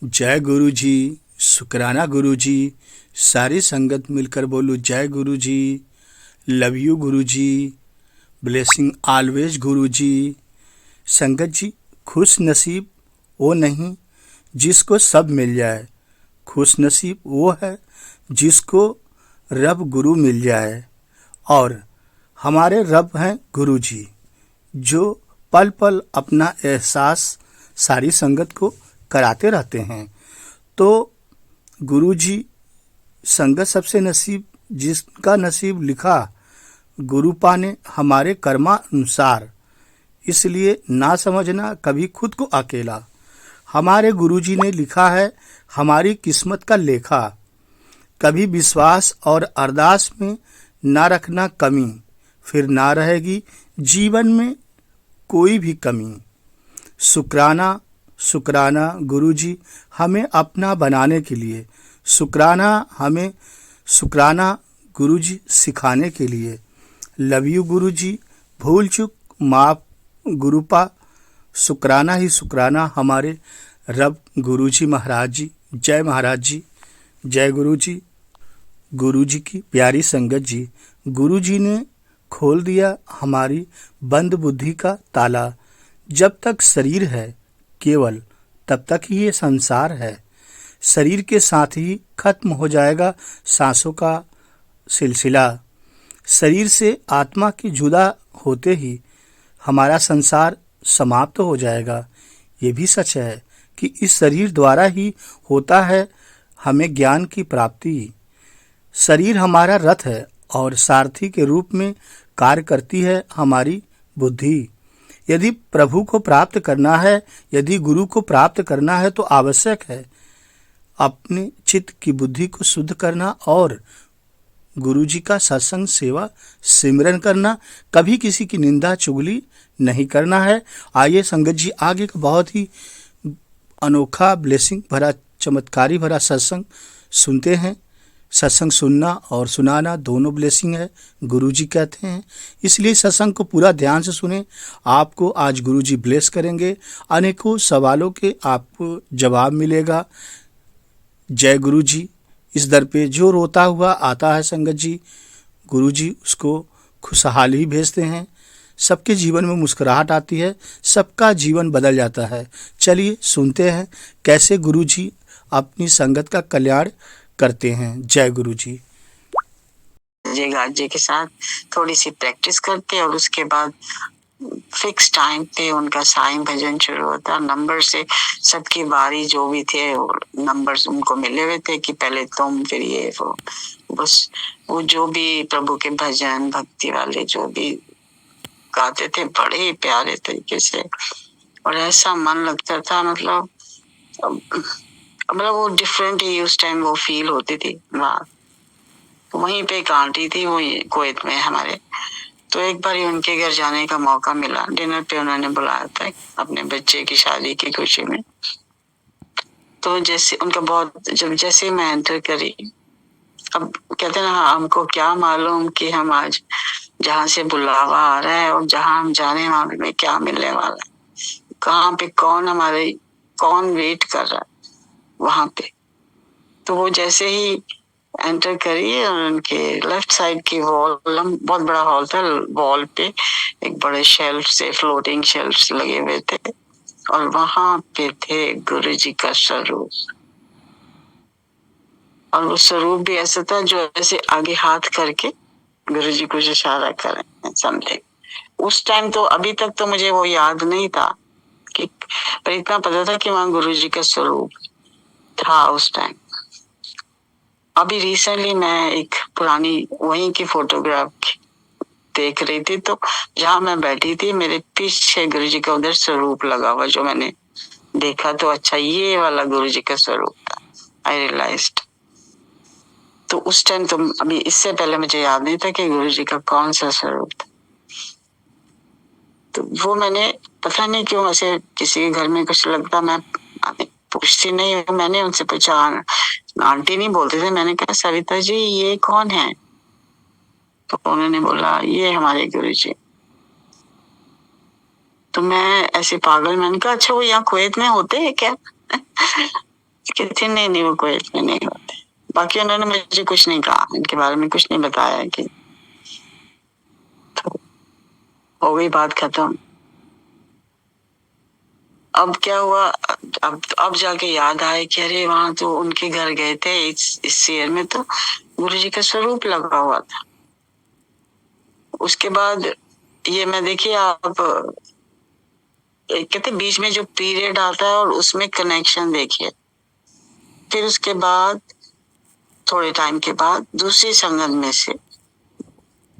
जय गुरु जी। शुक्राना गुरु जी। सारी संगत मिलकर बोलो जय गुरु जी। Love you Guru ji. Blessing always गुरु जी। संगत जी, खुश नसीब वो नहीं जिसको सब मिल जाए, खुश नसीब वो है जिसको रब गुरु मिल जाए। और हमारे रब हैं गुरु जी, जो पल पल अपना एहसास सारी संगत को कराते रहते हैं। तो गुरु जी, संगत सबसे नसीब जिसका नसीब लिखा, गुरु पाने हमारे कर्मानुसार। इसलिए ना समझना कभी खुद को अकेला। हमारे गुरुजी ने लिखा है हमारी किस्मत का लेखा। कभी विश्वास और अरदास में ना रखना कमी, फिर ना रहेगी जीवन में कोई भी कमी। शुक्राना शुक्राना गुरुजी हमें अपना बनाने के लिए, शुक्राना गुरुजी सिखाने के लिए। लव यू गुरुजी, भूल चूक माफ गुरुपा। शुक्राना ही शुक्राना हमारे रब गुरुजी महाराज जी। जय महाराज जी, जय गुरुजी। गुरुजी की प्यारी संगत जी, गुरुजी ने खोल दिया हमारी बंद बुद्धि का ताला। जब तक शरीर है केवल तब तक ही ये संसार है। शरीर के साथ ही खत्म हो जाएगा सांसों का सिलसिला। शरीर से आत्मा की जुदा होते ही हमारा संसार समाप्त हो जाएगा। ये भी सच है कि इस शरीर द्वारा ही होता है हमें ज्ञान की प्राप्ति। शरीर हमारा रथ है और सारथी के रूप में कार्य करती है हमारी बुद्धि। यदि प्रभु को प्राप्त करना है, यदि गुरु को प्राप्त करना है तो आवश्यक है अपने चित्त की बुद्धि को शुद्ध करना और गुरु जी का सत्संग सेवा सिमरन करना। कभी किसी की निंदा चुगली नहीं करना है। आइए संगत जी, आगे का बहुत ही अनोखा ब्लेसिंग भरा चमत्कारी भरा सत्संग सुनते हैं। सत्संग सुनना और सुनाना दोनों ब्लेसिंग है, गुरुजी कहते हैं। इसलिए सत्संग को पूरा ध्यान से सुने। आपको आज गुरुजी ब्लेस करेंगे। अनेकों सवालों के आपको जवाब मिलेगा। जय गुरुजी। इस दर पे जो रोता हुआ आता है संगत जी, गुरुजी उसको खुशहाली भेजते हैं। सबके जीवन में मुस्कुराहट आती है, सबका जीवन बदल जाता है। चलिए सुनते हैं कैसे गुरुजी अपनी संगत का कल्याण करते हैं। जय गुरु जी। जय गाजी के साथ थोड़ी सी प्रैक्टिस करते और उसके बाद फिक्स टाइम पे उनका साईं भजन शुरू होता। नंबर से सबकी बारी जो भी थे नंबर्स उनको मिले हुए थे कि पहले तुम फिर ये वो। बस वो जो भी प्रभु के भजन भक्ति वाले जो भी गाते थे बड़े ही प्यारे तरीके से और ऐसा मन लगता था। मतलब वो डिफरेंट ही उस टाइम वो फील होती थी। वहीं पे एक आंटी थी, वो कुवैत में हमारे, तो एक बार उनके घर जाने का मौका मिला। डिनर पे उन्होंने बुलाया था अपने बच्चे की शादी की खुशी में। तो जैसे उनका जैसे मैं एंटर करी, अब कहते ना हमको क्या मालूम कि हम आज जहाँ से बुलावा आ रहा है और जहाँ हम जाने वहां में क्या मिलने वाला है, कहाँ पे कौन वेट कर रहा है वहां पे। तो वो जैसे ही एंटर करी और उनके लेफ्ट साइड की वॉल, बहुत बड़ा हॉल था, वॉल पे एक बड़े शेल्फ से फ्लोटिंग शेल्फ्स लगे हुए थे और वहां पे थे गुरु जी का स्वरूप। और वो स्वरूप भी ऐसा था जो ऐसे आगे हाथ करके गुरु जी कुछ इशारा करें समझे। उस टाइम तो अभी तक तो मुझे वो याद नहीं था कि, पर इतना पता था कि वहां गुरु जी का स्वरूप था उस टाइम। अभी रिसेंटली मैं एक पुरानी वहीं की फोटोग्राफ देख रही थी, तो जहां मैं बैठी थी मेरे पीछे गुरु जी का उधर स्वरूप लगा हुआ जो मैंने देखा। तो अच्छा, ये वाला गुरु जी का स्वरूप था। आई रियलाइज्ड। तो उस टाइम तो अभी इससे पहले मुझे याद नहीं था कि गुरु जी का कौन सा स्वरूप था। तो वो मैंने पता नहीं क्यों ऐसे किसी के घर में कुछ लगता, मैं पूछती नहीं हूँ। मैंने उनसे पूछा, आंटी नहीं बोलते थे, मैंने कहा सविता जी ये कौन है? तो उन्होंने बोला ये हमारे गुरु जी। तो मैं ऐसे पागल, मैंने कहा अच्छा वो यहाँ कुवैत में होते हैं क्या? कहती नहीं नहीं वो कुवैत में नहीं होते। बाकी उन्होंने मुझे कुछ नहीं कहा, इनके बारे में कुछ नहीं बताया कि तो हो गई बात खत्म। अब क्या हुआ, अब जाके याद आया कि अरे वहां तो उनके घर गए थे, इस शेर में तो गुरुजी का स्वरूप लगा हुआ था। उसके बाद ये मैं देखिए आप कहते बीच में जो पीरियड आता है और उसमें कनेक्शन देखिए। फिर उसके बाद थोड़े टाइम के बाद दूसरी संगत में से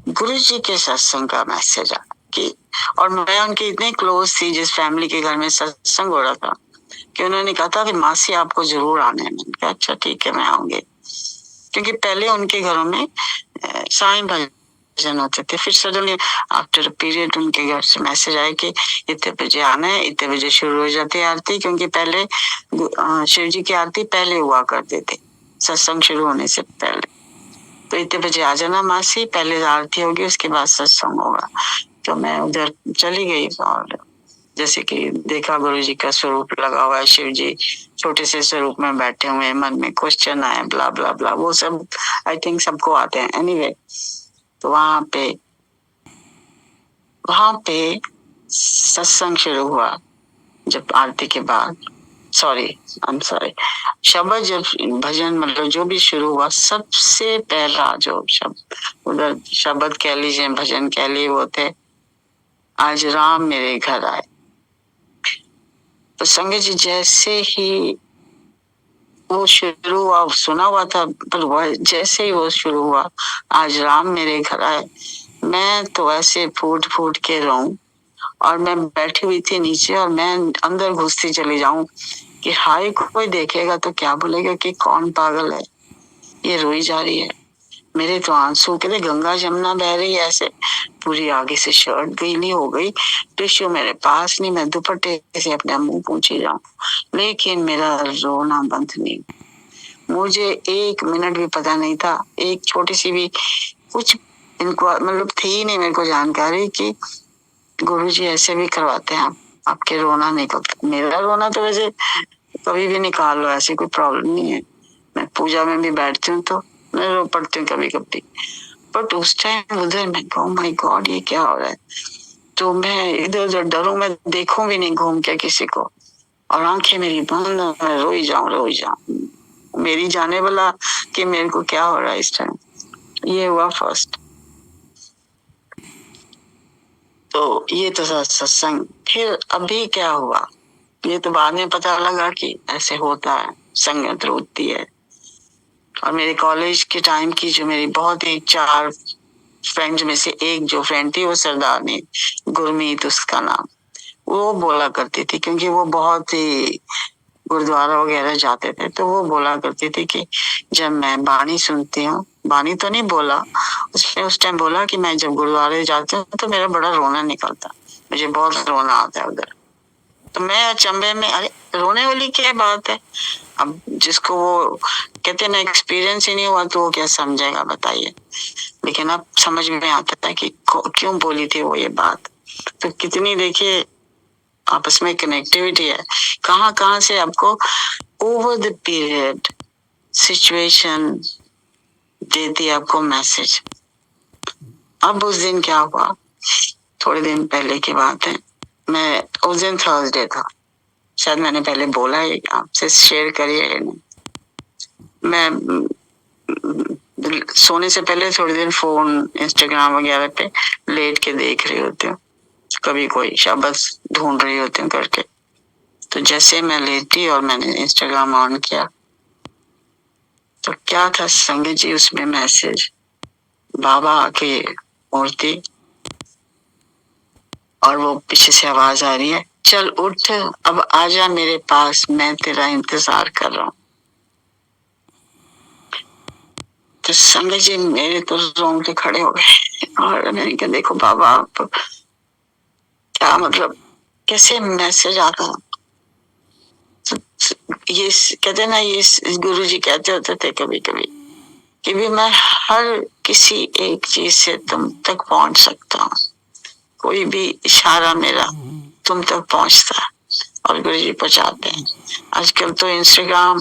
गुरुजी के सत्संग का मैसेज आया कि, और मैं उनके इतने क्लोज थी, जिस फैमिली के घर में सत्संग हो रहा था, कि उन्होंने कहा था कि मासी आपको जरूर आने में। मैंने कहा अच्छा ठीक है मैं आऊंगी, क्योंकि पहले उनके घरों में साईं भजन होते थे। फिर सडनली आफ्टर पीरियड उनके घर से मैसेज आया कि इतने बजे आना है, इतने बजे शुरू हो जाती है आरती, क्योंकि पहले शिव जी की आरती पहले हुआ करते थे सत्संग शुरू होने से पहले। तो इतने बजे आ जाना मासी, पहले आरती होगी उसके बाद सत्संग होगा। तो मैं उधर चली गई और जैसे कि देखा गुरुजी का स्वरूप लगा हुआ है, शिव जी छोटे से स्वरूप में बैठे हुए हैं, मन में क्वेश्चन आए ब्ला ब्ला ब्ला, वो सब आई थिंक सबको आते हैं एनीवे। तो वहां पे सत्संग शुरू हुआ जब आरती के बाद, सॉरी शब्द जब भजन मतलब जो भी शुरू हुआ, सबसे पहला जो शब्द उधर शब्द कह लीजिए भजन कह लीजिए वो थे, आज राम मेरे घर आए। तो संगत जी जैसे ही वो शुरू हुआ, सुना हुआ था पर वह जैसे ही वो शुरू हुआ, आज राम मेरे घर आए, मैं तो ऐसे फूट फूट के रोऊं। और मैं बैठी हुई थी नीचे और मैं अंदर घुसती चली जाऊं कि हाय कोई देखेगा तो क्या बोलेगा कि कौन पागल है, ये रोई जा रही है। मेरे तो आंसू कहते गंगा जमुना बह रही है ऐसे, पूरी आगे से शर्ट गीली हो गई, टिश्यू मेरे पास नहीं, मैं दुपट्टे से अपने मुंह पूछी जाऊं, लेकिन मेरा रोना बंद नहीं। मुझे एक मिनट भी पता नहीं था, एक छोटी सी भी कुछ इनको मतलब थी नहीं मेरे को जानकारी कि गुरुजी ऐसे भी करवाते हैं, आपके रोना निकलता। मेरा रोना तो वैसे कभी भी निकाल लो, ऐसी कोई प्रॉब्लम नहीं है। मैं पूजा में भी बैठती हूँ तो मैं रो पड़ती हूँ कभी कभी, बट उस टाइम उधर मैं कहूँ माय गॉड ये क्या हो रहा है। तो मैं इधर उधर डरूं, मैं देखूं भी नहीं घूम के किसी को, और आंखें मेरी बंद, मैं रोई जाऊं। मेरी जाने वाला कि मेरे को क्या हो रहा है इस टाइम। ये हुआ फर्स्ट। तो ये तो सत्संग। फिर अभी क्या हुआ ये तो बाद में पता लगा कि ऐसे होता है, संगत होती है। और मेरे कॉलेज के टाइम की जो मेरी बहुत ही 4 फ्रेंड्स में से एक जो फ्रेंड थी वो सरदारनी गुरमीत उसका नाम, वो बोला करती थी, क्योंकि वो बहुत ही गुरुद्वारा वगैरह जाते थे, तो वो बोला करती थी कि जब मैं बाणी सुनती हूँ, बाणी तो नहीं बोला उसने उस टाइम बोला कि मैं जब गुरुद्वारे जाती हूँ तो मेरा बड़ा रोना निकलता, मुझे बहुत रोना आता है उधर। तो मैं अचंभे में, अरे रोने वाली क्या बात है। अब जिसको वो कहते हैं ना एक्सपीरियंस ही नहीं हुआ तो वो क्या समझेगा बताइए। लेकिन अब समझ में आता है कि क्यों बोली थी वो ये बात। तो कितनी देखिए आपस में कनेक्टिविटी है, कहाँ कहाँ से आपको ओवर द पीरियड सिचुएशन देती है आपको मैसेज। अब उस दिन क्या हुआ, थोड़े दिन पहले की बात है, मैं उस दिन थर्सडे था, शायद मैंने पहले बोला है आपसे शेयर करिए। मैं सोने से पहले थोड़ी देर फोन इंस्टाग्राम वगैरह पे लेट के देख रही होती हूँ, कभी कोई शब्द ढूंढ रही होती हूँ करके। तो जैसे मैं लेटी और मैंने इंस्टाग्राम ऑन किया तो क्या था संगत जी उसमें मैसेज, बाबा की मूर्ति, और वो पीछे से आवाज आ रही है, चल उठ अब आजा मेरे पास, मैं तेरा इंतजार कर रहा हूँ। तो संगत जी मेरे तो रोंगटे खड़े हो गए और मैंने कहा देखो बाबा आप क्या मतलब कैसे मैसेज आता। तो ये कहते ना, ये गुरुजी कहते होते थे कभी कभी कि भी मैं हर किसी एक चीज से तुम तक पहुंच सकता हूँ, कोई भी इशारा मेरा तुम तक पहुंचता है। और गुरु जी पहुंचाते हैं। आजकल तो इंस्टाग्राम,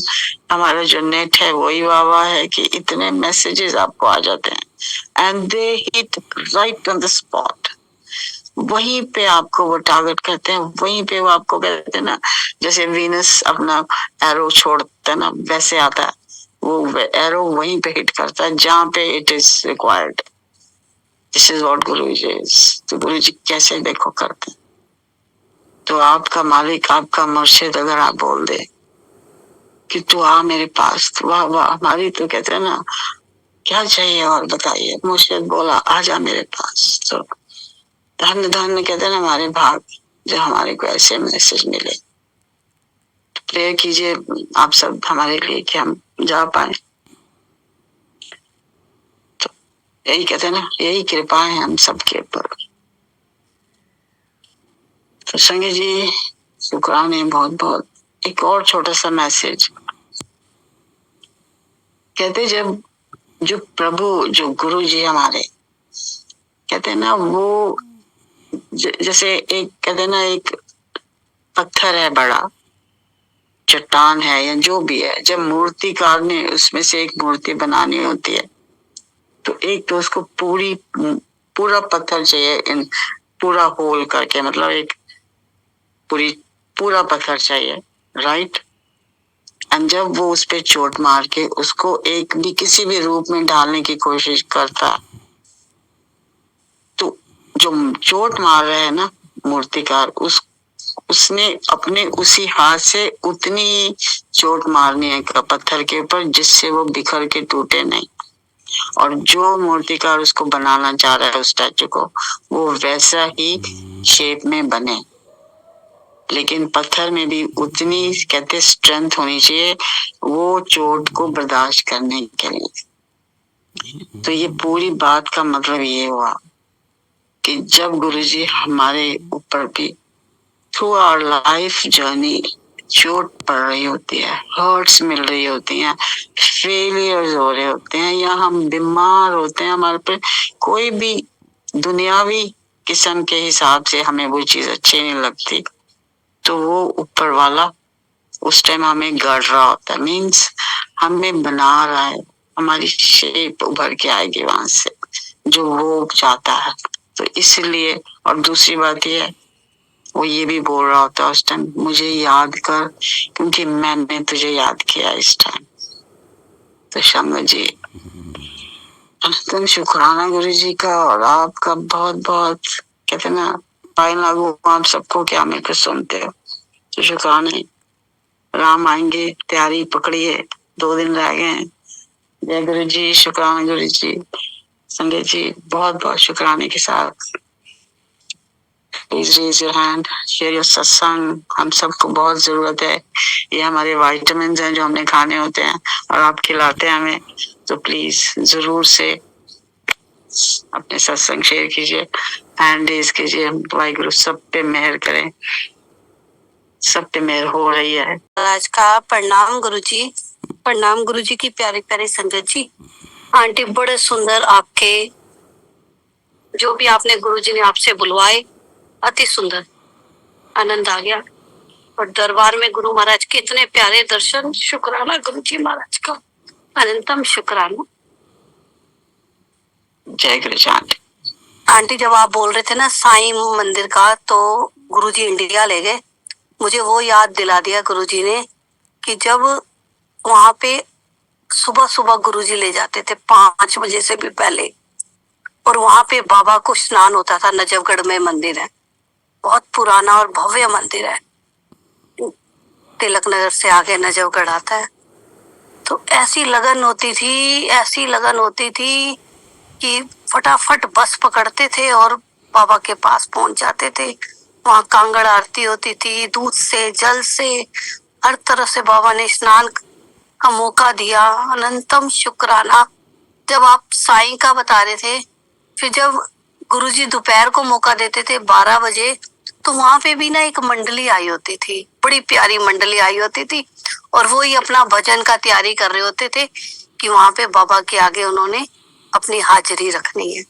हमारा जो नेट है वही वाह है कि इतने मैसेजेस आपको आ जाते हैं and they hit right on the spot. वहीं पे आपको वो टारगेट करते हैं, वहीं पे वो आपको कहते हैं ना, जैसे वीनस अपना एरो छोड़ता है ना, वैसे आता है वो एरो वहीं पे हिट करता है जहाँ पे it is required. This is what Guru ji is. तो गुरु जी कैसे देखो करते हैं। तो आपका मालिक, आपका मुर्शिद अगर आप बोल दे कि तू आ मेरे पास, तो वाह वाह, हमारी तो कहते हैं ना क्या चाहिए और बताइए। मुर्शिद बोला आ जा मेरे पास, तो धन्य धन्य कहते हैं ना हमारे भाग जो हमारे को ऐसे मैसेज मिले। प्रेयर कीजिए आप सब हमारे लिए कि हम जा पाए। तो यही कहते हैं ना, यही कृपा है हम सबके ऊपर। तो संगे जी शुक्राने बहुत बहुत। एक और छोटा सा मैसेज कहते, जब जो प्रभु, जो गुरु जी हमारे कहते हैं ना, वो जैसे एक कहते हैं ना, एक पत्थर है बड़ा, चट्टान है या जो भी है, जब मूर्तिकार ने उसमें से एक मूर्ति बनानी होती है तो एक तो उसको पूरा पत्थर चाहिए, इन पूरा होल करके, मतलब एक पूरा पत्थर चाहिए, राइट। एंड जब वो उस पे चोट मार के उसको एक भी किसी भी रूप में ढालने की कोशिश करता, तो जो चोट मार रहे हैं ना मूर्तिकार, उसने अपने उसी हाथ से उतनी चोट मारनी है पत्थर के ऊपर जिससे वो बिखर के टूटे नहीं। और जो मूर्तिकार उसको बनाना चाह रहा है उस स्टैचू को, वो वैसा ही शेप में बने। लेकिन पत्थर में भी उतनी कहते स्ट्रेंथ होनी चाहिए वो चोट को बर्दाश्त करने के लिए। तो ये पूरी बात का मतलब ये हुआ कि जब गुरुजी हमारे ऊपर भी थ्रू आवर लाइफ जर्नी चोट पड़ रही होती है, हर्ट्स मिल रही होती हैं, फेलियर्स हो रहे होते हैं, या हम बीमार होते हैं, हमारे पे कोई भी दुनियावी किस्म के हिसाब से हमें वो चीज अच्छी नहीं लगती, तो वो ऊपर वाला उस टाइम हमें गढ़ रहा होता है, मीन्स हमें बना रहा है, हमारी शेप उभर के आएगी वहां से जो वो चाहता है। तो इसलिए, और दूसरी बात ये है, वो ये भी बोल रहा होता है उस टाइम, मुझे याद कर क्योंकि मैंने तुझे याद किया इस टाइम। तो शंकर जी तुम शुक्राना गुरु जी का, और आपका बहुत बहुत कहते ना भाई लागू आप सबको क्या मेरे को सुनते हो, तो शुक्राने। राम आएंगे, तैयारी पकड़िए, 2 दिन रह गए। जय गुरु जी, शुक्राना गुरु जी। संजय जी बहुत बहुत शुक्राने के साथ please raise your hand, share your satsang. हम सबको बहुत जरूरत है, ये हमारे वाइटामिन हैं जो हमने खाने होते हैं और आप खिलाते हैं हमें। तो प्लीज जरूर से अपने सत्संग शेयर कीजिए, हैंड रेज कीजिए। वाहिगुरु सब पे मेहर करें, सब पे मेहर हो रही है। आज का प्रणाम गुरुजी, प्रणाम गुरुजी की प्यारी प्यारी संगत जी। आंटी बड़े सुंदर आपके जो भी आपने गुरुजी ने आपसे बुलवाए, अति सुंदर, आनंद आ गया। और दरबार में गुरु महाराज के इतने प्यारे दर्शन, शुक्राना गुरुजी महाराज का, अनंतम शुक्राना। जय गुरु आंटी जब आप बोल रहे थे ना साईं मंदिर का, तो गुरुजी इंडिया ले गए, मुझे वो याद दिला दिया गुरुजी ने कि जब वहां पे सुबह सुबह गुरुजी ले जाते थे 5 बजे से भी पहले, और वहां पे बाबा को स्नान होता था। नजफगढ़ में मंदिर है, बहुत पुराना और भव्य मंदिर है, तिलक नगर से आगे नजफगढ़ आता है। तो ऐसी लगन होती थी, ऐसी लगन होती थी कि फटाफट बस पकड़ते थे और बाबा के पास पहुंच जाते थे। वहां कांगड़ आरती होती थी, दूध से जल से हर तरह से बाबा ने स्नान का मौका दिया। अनंतम शुक्राना। जब आप साईं का बता रहे थे, फिर जब गुरुजी दोपहर को मौका देते थे 12 बजे, तो वहां पे भी ना एक मंडली आई होती थी, बड़ी प्यारी मंडली आई होती थी, और वो ही अपना भजन का तैयारी कर रहे होते थे कि वहां पे बाबा के आगे उन्होंने अपनी हाजिरी रखनी है।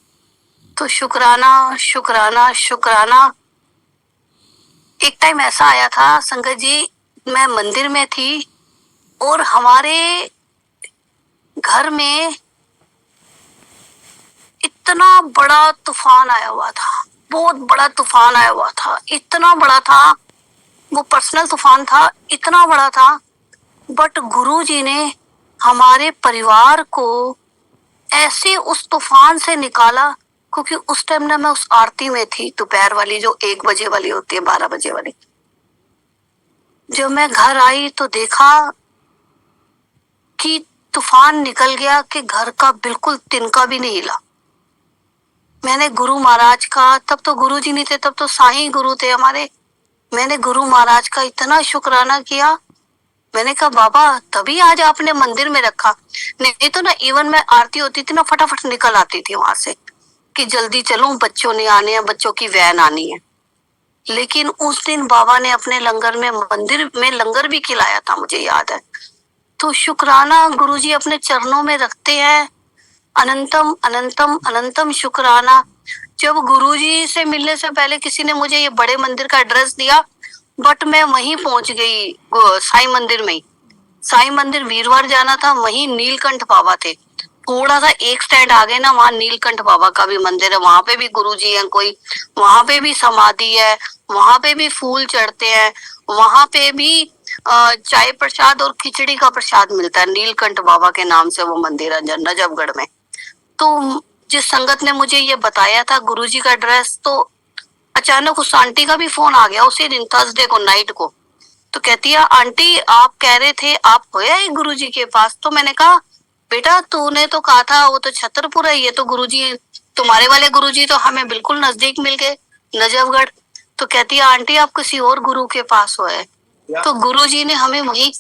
तो शुक्राना शुक्राना शुक्राना। एक टाइम ऐसा आया था संगत जी, मैं मंदिर में थी और हमारे घर में इतना बड़ा तूफान आया हुआ था, बहुत बड़ा तूफान आया हुआ था, इतना बड़ा था, वो पर्सनल तूफान था, इतना बड़ा था। बट गुरुजी ने हमारे परिवार को ऐसे उस तूफान से निकाला, क्योंकि उस टाइम ना मैं उस आरती में थी, दोपहर वाली, जो 1 बजे वाली होती है, 12 बजे वाली। जब मैं घर आई तो देखा कि तूफान निकल गया, कि घर का बिल्कुल तिनका भी नहीं हिला। मैंने गुरु महाराज का, तब तो गुरु जी नहीं थे, तब तो साईं गुरु थे हमारे, मैंने गुरु महाराज का इतना शुक्राना किया। मैंने कहा बाबा तभी आज आपने मंदिर में रखा, नहीं तो ना इवन मैं आरती होती थी ना फटाफट निकल आती थी वहां से कि जल्दी चलो, बच्चों ने आने हैं, बच्चों की वैन आनी है। लेकिन उस दिन बाबा ने अपने लंगर में, मंदिर में लंगर भी खिलाया था, मुझे याद है। तो शुक्राना गुरुजी अपने चरणों में रखते हैं, अनंतम अनंतम अनंतम शुक्राना। जब गुरुजी से मिलने से पहले किसी ने मुझे ये बड़े मंदिर का एड्रेस दिया, बट मैं वहीं पहुंच गई, साईं मंदिर में ही। साईं मंदिर वीरवार जाना था, वहीं नीलकंठ बाबा थे, थोड़ा सा एक स्टैंड आगे ना, वहाँ नीलकंठ बाबा का भी मंदिर है, वहां पे भी गुरुजी हैं कोई, वहां पे भी समाधि है, वहां पे भी फूल चढ़ते हैं, वहां पे भी चाय प्रसाद और खिचड़ी का प्रसाद मिलता है, नीलकंठ बाबा के नाम से वो मंदिर है नजफगढ़ में। तो जिस संगत ने मुझे ये बताया था गुरुजी का एड्रेस, तो अचानक उस आंटी का भी फोन आ गया उसी दिन, थर्सडे को नाइट को। तो कहती है आंटी आप कह रहे थे आप होया गुरुजी के पास। तो मैंने कहा बेटा तूने तो कहा था वो तो छतरपुर है, ये तो गुरुजी, तुम्हारे वाले गुरुजी तो हमें बिल्कुल नजदीक मिल गए, नजफगढ़। तो कहती है आंटी आप किसी और गुरु के पास हो है। तो गुरुजी ने हमें वहीं,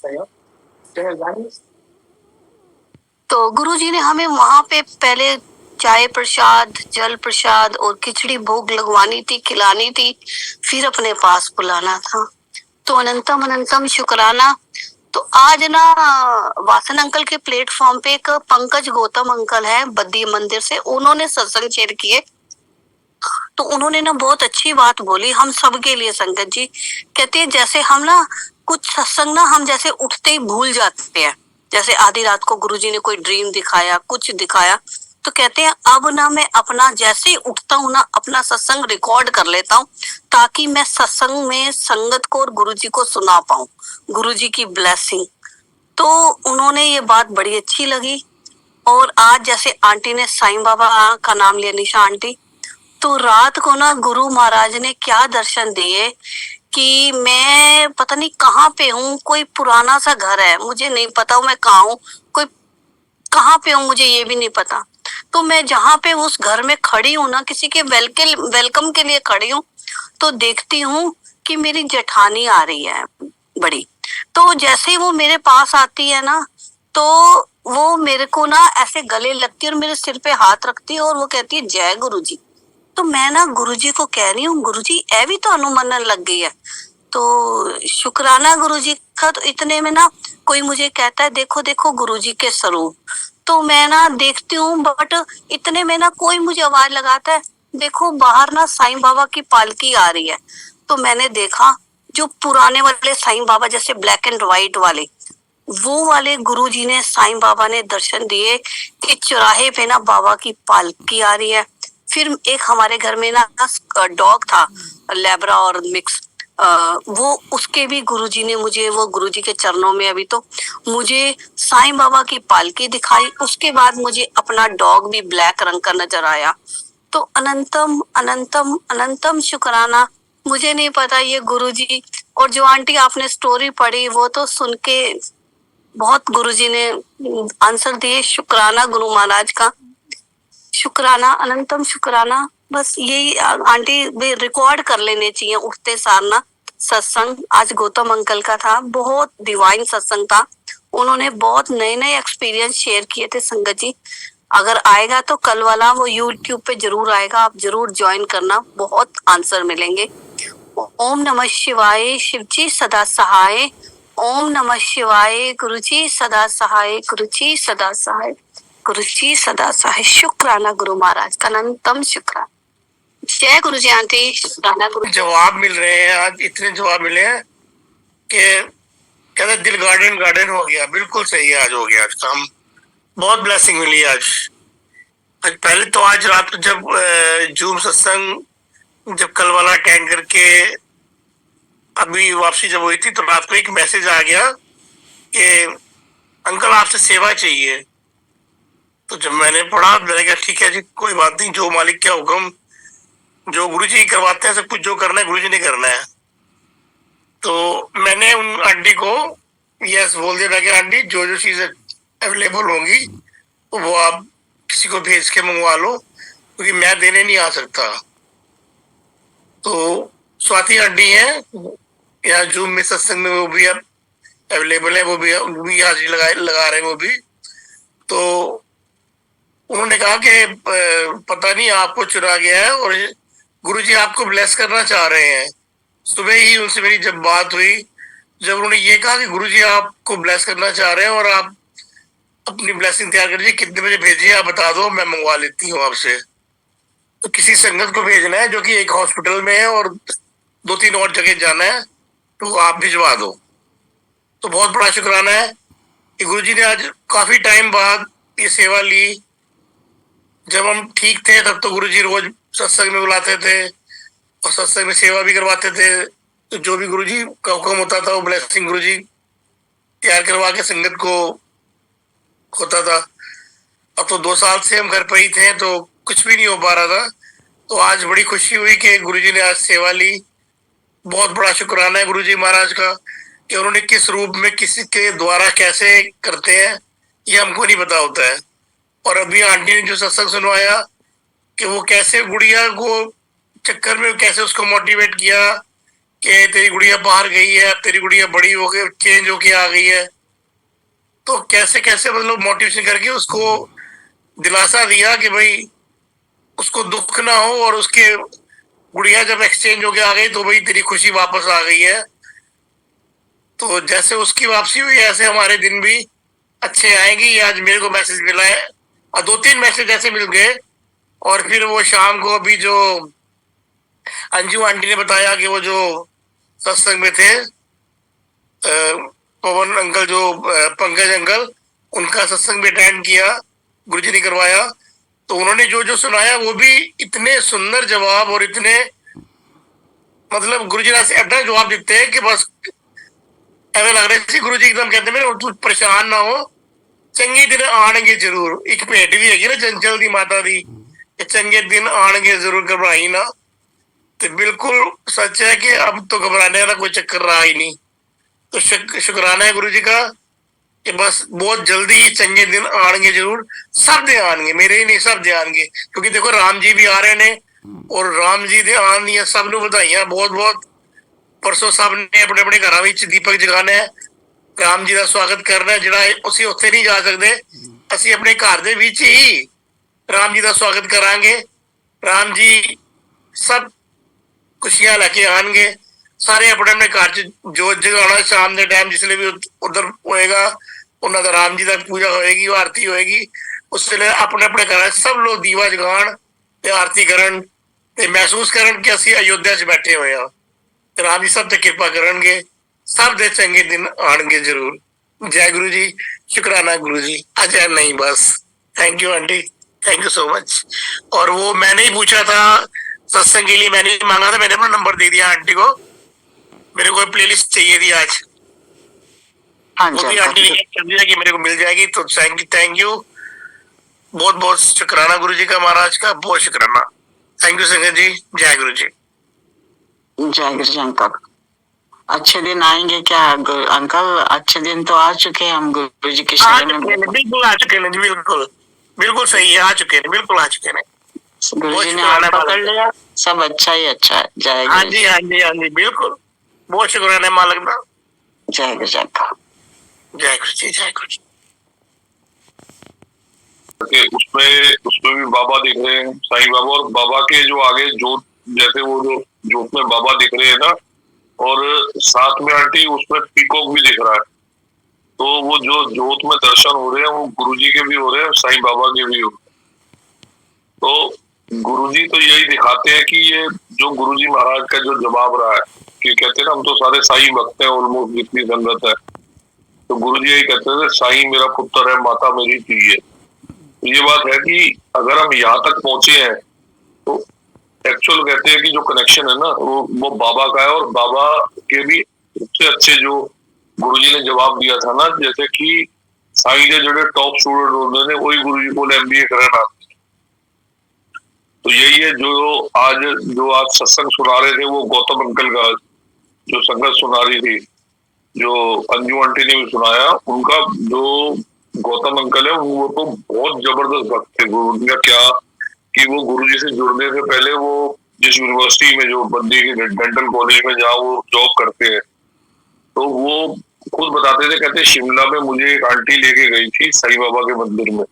तो गुरुजी ने हमें वहां पे पहले चाय प्रसाद, जल प्रसाद और खिचड़ी भोग लगवानी थी, खिलानी थी, फिर अपने पास बुलाना था। तो अनंतम अनंतम शुक्राना। तो आज ना वासन अंकल के प्लेटफॉर्म पे एक पंकज गौतम अंकल है बद्दी मंदिर से, उन्होंने सत्संग शेयर किए। तो उन्होंने ना बहुत अच्छी बात बोली हम सबके लिए संगत जी। कहते हैं जैसे हम ना कुछ सत्संग ना हम जैसे उठते ही भूल जाते हैं, जैसे आधी रात को गुरुजी ने कोई ड्रीम दिखाया, कुछ दिखाया, तो कहते हैं अब ना मैं अपना जैसे ही उठता हूँ ना अपना सत्संग रिकॉर्ड कर लेता हूँ, ताकि मैं सत्संग में संगत को और गुरुजी को सुना पाऊं, गुरुजी की ब्लेसिंग। तो उन्होंने ये बात बड़ी अच्छी लगी। और आज जैसे आंटी ने साईं बाबा का नाम लिया, निशा आंटी, तो रात को ना गुरु महाराज ने क्या दर्शन दिए कि मैं पता नहीं कहाँ पे हूँ, कोई पुराना सा घर है, मुझे नहीं पता मैं कहाँ हूँ, कोई कहाँ पे हूँ मुझे ये भी नहीं पता। तो मैं जहाँ पे उस घर में खड़ी हूँ ना, किसी के वेलकम के लिए खड़ी हूँ, तो देखती हूँ कि मेरी जेठानी आ रही है बड़ी। तो जैसे ही वो मेरे पास आती है ना, तो वो मेरे को ना ऐसे गले लगती है और मेरे सिर पे हाथ रखती है और वो कहती है जय गुरुजी। तो मैं ना गुरुजी को कह रही हूँ गुरुजी ए भी तो अनुमनन लग गई है। तो शुक्राना गुरुजी का। तो इतने में ना कोई मुझे कहता है देखो देखो गुरुजी के स्वरूप। तो मैं ना देखती हूँ, बट इतने में ना कोई मुझे आवाज लगाता है देखो बाहर ना साईं बाबा की पालकी आ रही है। तो मैंने देखा जो पुराने वाले साईं बाबा जैसे ब्लैक एंड व्हाइट वाले, वो वाले गुरुजी ने, साईं बाबा ने दर्शन दिए कि चौराहे पे ना बाबा की पालकी आ रही है। फिर एक हमारे घर में ना डॉग था, लेब्रा और मिक्स, वो उसके भी गुरुजी ने मुझे, वो गुरुजी के चरणों में अभी तो मुझे साईं बाबा की पालकी दिखाई। उसके बाद मुझे अपना डॉग भी ब्लैक रंग का नजर आया। तो अनंतम अनंतम अनंतम शुक्राना। मुझे नहीं पता ये गुरुजी, और जो आंटी आपने स्टोरी पढ़ी वो तो सुन के बहुत गुरुजी ने आंसर दिए। शुक्राना गुरु महाराज का, शुक्राना अनंतम शुक्राना। बस यही आंटी भी रिकॉर्ड कर लेने चाहिए उठते सार ना सत्संग। आज गौतम अंकल का था, बहुत डिवाइन सत्संग था, उन्होंने बहुत नए नए एक्सपीरियंस शेयर किए थे संगत जी। अगर आएगा तो कल वाला वो यूट्यूब पे जरूर आएगा, आप जरूर ज्वाइन करना, बहुत आंसर मिलेंगे। ओम नमः शिवाय, शिव जी सदा सहाय। ओम नमः शिवाय, गुरु जी सदा सहाय, गुरु जी सदा सहाय, गुरु जी सदा सहाय। शुक्राना गुरु महाराज का, अनंतम शुक्राना। जय गुरु जी आंटी, राणा गुरु। जवाब मिल रहे हैं आज, इतने जवाब मिले हैं कि कहते दिल गार्डन गार्डन हो गया। बिल्कुल सही है, आज हो गया, आज काम बहुत ब्लेसिंग मिली आज। पहले तो आज रात जब जूम सत्संग जब कल वाला अटेंड करके अभी वापसी जब हुई थी, तो रात को एक मैसेज आ गया कि अंकल आपसे सेवा चाहिए। तो जब मैंने पढ़ा, मैंने कहा ठीक है जी, कोई बात नहीं, जो मालिक का हुक्म, जो गुरुजी करवाते हैं, सब कुछ जो करना है गुरुजी ने करना है। तो मैंने उन आंटी को यस बोल दिया था कि आंटी जो जो चीजें अवेलेबल होंगी वो आप किसी को भेज के मंगवा लो, क्योंकि मैं देने नहीं आ सकता। तो स्वाति आंटी है यहाँ जूम में सत्संग में, वो भी अब अवेलेबल है, वो भी हाजिरी लगा रहे हैं वो भी। तो उन्होंने कहा कि पता नहीं आपको चुना गया है और गुरुजी आपको ब्लेस करना चाह रहे हैं। सुबह ही उनसे मेरी जब बात हुई, जब उन्होंने ये कहा कि गुरुजी आपको ब्लेस करना चाह रहे हैं और आप अपनी ब्लेसिंग तैयार करिए, कितने बजे भेजिए आप बता दो, मैं मंगवा लेती हूँ आपसे। तो किसी संगत को भेजना है जो कि एक हॉस्पिटल में है और 2-3 और जगह जाना है, तो आप भिजवा दो। तो बहुत बड़ा शुक्राना है कि गुरुजी ने आज काफी टाइम बाद ये सेवा ली। जब हम ठीक थे तब तो गुरुजी रोज सत्संग में बुलाते थे और सत्संग में सेवा भी करवाते थे। तो जो भी गुरुजी का हुक्म होता था वो ब्लेसिंग गुरुजी तैयार करवा के संगत को होता था। अब तो 2 साल से हम घर पर ही थे, तो कुछ भी नहीं हो पा रहा था। तो आज बड़ी खुशी हुई कि गुरुजी ने आज सेवा ली। बहुत बड़ा शुक्राना है गुरुजी महाराज का कि उन्होंने किस रूप में किसी के द्वारा कैसे करते हैं, ये हमको नहीं पता होता है। और अभी आंटी ने जो सत्संग सुनवाया कि वो कैसे गुड़िया को चक्कर में कैसे उसको मोटिवेट किया कि तेरी गुड़िया बाहर गई है, तेरी गुड़िया बड़ी हो गई, चेंज होके आ गई है। तो कैसे कैसे मतलब मोटिवेशन करके उसको दिलासा दिया कि भाई उसको दुख ना हो, और उसके गुड़िया जब एक्सचेंज होके आ गई तो भाई तेरी खुशी वापस आ गई है। तो जैसे उसकी वापसी हुई ऐसे हमारे दिन भी अच्छे आएंगे। आज मेरे को मैसेज मिला है और 2-3 मैसेज ऐसे मिल गए। और फिर वो शाम को अभी जो अंजू आंटी ने बताया कि वो जो सत्संग में थे, पवन अंकल, जो पंकज अंकल, उनका सत्संग भी अटेंड किया, गुरुजी ने करवाया। तो उन्होंने जो जो सुनाया वो भी इतने सुंदर जवाब, और इतने मतलब गुरुजी ने ऐसा जवाब देते हैं कि बस ऐसा लग रहा है गुरुजी एकदम कहते हैं तू परेशान ना हो, चंगे दिन आने जरूर। एक भेंट भी है ना चंचल दी माता दी, चंगे दिन आने जरूर, घबराई ना। तो बिल्कुल सच है कि अब तो घबराने का कोई चक्कर रहा ही नहीं। तो शुक्राना है गुरुजी का कि बस बहुत जल्दी ही चंगे दिन आएंगे जरूर। सब दे आएंगे, मेरे ही नहीं, सब दे आएंगे। क्योंकि देखो राम जी भी आ रहे ने, और राम जी दे आन दिया सब नु बधाइयां बहुत बहुत। परसों सब ने अपने अपने घरों में दीपक जगाना है, राम जी का स्वागत करना है। ਜਿਹੜਾ ਅਸੀਂ ਉੱਥੇ नहीं जा सकते, ਅਸੀਂ अपने घर ਦੇ ਵਿੱਚ ही राम जी का स्वागत करांगे। राम जी सब खुशियां लेके आएंगे, सारे अपने अपने घर च जोत जगाना। शाम के टाइम जिसले भी उधर होएगा, उन्होंने दा राम जी का पूजा होएगी, आरती होएगी। उस वे अपने अपने घर सब लोग दीवा जगान ते आरती करन ते महसूस करन कि ਅਸੀਂ अयोध्या च बैठे हुए हैं। राम जी सब ते कृपा करनगे, सब दे चंगे दिन आएंगे जरूर। जय गुरु जी, शुक्राना गुरु जी। अजय नहीं बस। Thank you aunty, thank you so much. और वो मैंने ही पूछा था सत्संग के लिए, मैंने ही मांगा था, मैंने अपना नंबर दे दिया आंटी को। मेरे को प्लेलिस्ट चाहिए थी आज, हाँ वो भी जी आंटी ने कर दिया कि मेरे को मिल जाएगी। तो थैंक यू, बहुत बहुत शुक्राना गुरु जी का, महाराज का बहुत शुक्राना। थैंक यू संगत जी, जय गुरु जी। जय गुरु जी अंकल। अच्छे दिन आएंगे क्या अंकल? अच्छे दिन तो आ चुके हैं, हम गुरु जी की आ शरण चुके में। हैं, बिल्कुल आ चुके हैं, बिल्कुल बिल्कुल सही है, आ चुके हैं, बिल्कुल आ चुके हैं। गुरु जी ने हाथ पकड़ लिया, सब अच्छा ही अच्छा है। जय हाँ गुरु जी, हाँ जी, हाँ जी, बिल्कुल। बहुत शुक्राना है मालिक का। जय गुरु जी अंकल। जय गुरु जी, जय गुरु जी। उसमें भी बाबा दिख रहे हैं, साईं बाबा। और बाबा के जो आगे जोत, जैसे वो जो जोत में बाबा दिख रहे हैं ना, और साथ में आंटी उसमें पीकॉक भी दिख रहा है। तो वो जो जोत में दर्शन हो रहे हैं वो गुरुजी के भी हो रहे हैं, साईं बाबा के भी हो रहे हैं। तो गुरुजी तो यही दिखाते हैं कि ये जो गुरुजी महाराज का जो जवाब रहा है कि कहते हैं ना हम तो सारे साईं भक्त हैं, ऑलमोस्ट जितनी संगत है, तो गुरुजी यही कहते हैं साईं मेरा पुत्र है, माता मेरी धी है। तो ये बात है कि अगर हम यहाँ तक पहुंचे हैं तो एक्चुअल कहते हैं कि जो कनेक्शन है ना वो बाबा का है, और बाबा के भी सबसे अच्छे जो गुरुजी ने जवाब दिया था ना, जैसे कि साईं के जो टॉप स्टूडेंट होते ने वही गुरुजी को MBA कराना। तो यही है जो आज सत्संग सुना रहे थे, वो गौतम अंकल का जो संगत सुना रही थी, जो अंजू आंटी ने भी सुनाया, उनका जो गौतम अंकल है वो तो बहुत जबरदस्त भक्त थे। गुरु का क्या कि वो गुरुजी से जुड़ने से पहले वो जिस यूनिवर्सिटी में जो बंदी की डेंटल कॉलेज में जहाँ वो जॉब करते हैं, तो वो खुद बताते थे, कहते शिमला में मुझे एक आंटी लेके गई थी साईं बाबा के मंदिर में,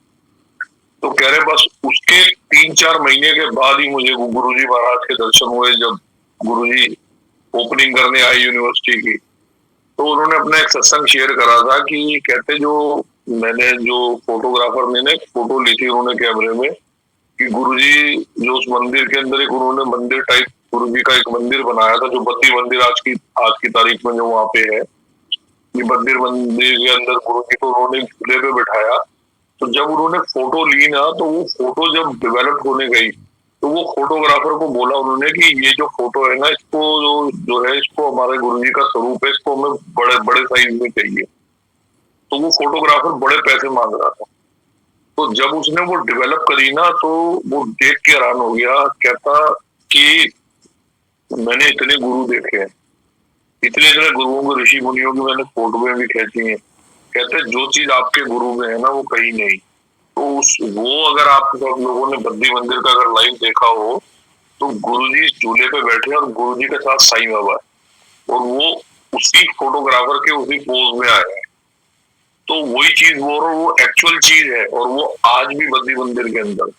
तो कह रहे बस उसके 3-4 महीने के बाद ही मुझे गुरुजी महाराज के दर्शन हुए, जब गुरुजी ओपनिंग करने आए यूनिवर्सिटी की। तो उन्होंने अपना एक सत्संग शेयर करा था कि कहते जो मैंने जो फोटोग्राफर ने फोटो ली थी उन्होंने कैमरे में, कि गुरुजी जो उस मंदिर के अंदर एक उन्होंने मंदिर टाइप गुरुजी का एक मंदिर बनाया था, जो बद्दी मंदिर आज की तारीख में जो वहां पे है, ये मंदिर के अंदर गुरुजी को उन्होंने झूले पे बैठाया। तो जब उन्होंने फोटो ली ना, तो वो फोटो जब डेवलप होने गई, तो वो फोटोग्राफर को बोला उन्होंने कि ये जो फोटो है ना, इसको जो है इसको हमारे गुरुजी का स्वरूप है, इसको हमें बड़े बड़े साइज में चाहिए। तो वो फोटोग्राफर बड़े पैसे मांग रहा था। तो जब उसने वो डेवलप करी ना, तो वो देख के हैरान हो गया, कहता कि मैंने इतने गुरु देखे हैं, इतने इतने गुरुओं को, ऋषि मुनियों की मैंने फोटोएं भी खींची हैं, कहते जो चीज आपके गुरु में है ना वो कहीं नहीं। तो वो अगर आप सब लोगों ने बद्दी मंदिर का अगर लाइव देखा हो, तो गुरुजी झूले पे बैठे और गुरुजी के साथ साईं बाबा है, और वो उसी फोटोग्राफर के उसी पोज में आए हैं। तो वही चीज वो एक्चुअल चीज है, और वो आज भी बद्दी मंदिर के अंदर।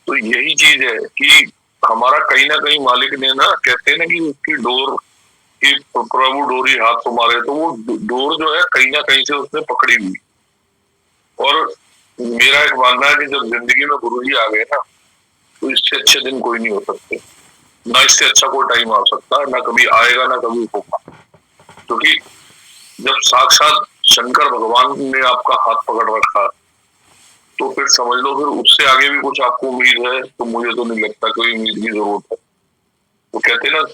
तो यही चीज है कि हमारा कहीं ना कहीं मालिक ने ना, कहते हैं ना कि उसकी डोर कि प्रभु डोरी हाथ तुम्हारे, तो वो डोर जो है कहीं ना कहीं से उसने पकड़ी हुई। और मेरा एक मानना है कि जब जिंदगी में गुरुजी आ गए ना, तो इससे अच्छे दिन कोई नहीं हो सकते, ना इससे अच्छा कोई टाइम आ सकता है, ना कभी आएगा ना कभी होगा। क्योंकि जब साक्षात शंकर भगवान ने आपका हाथ पकड़ रखा, तो फिर समझ लो फिर उससे आगे भी कुछ आपको उम्मीद है, तो मुझे तो नहीं लगता कोई उम्मीद की जरूरत है। वो कहते हैं ना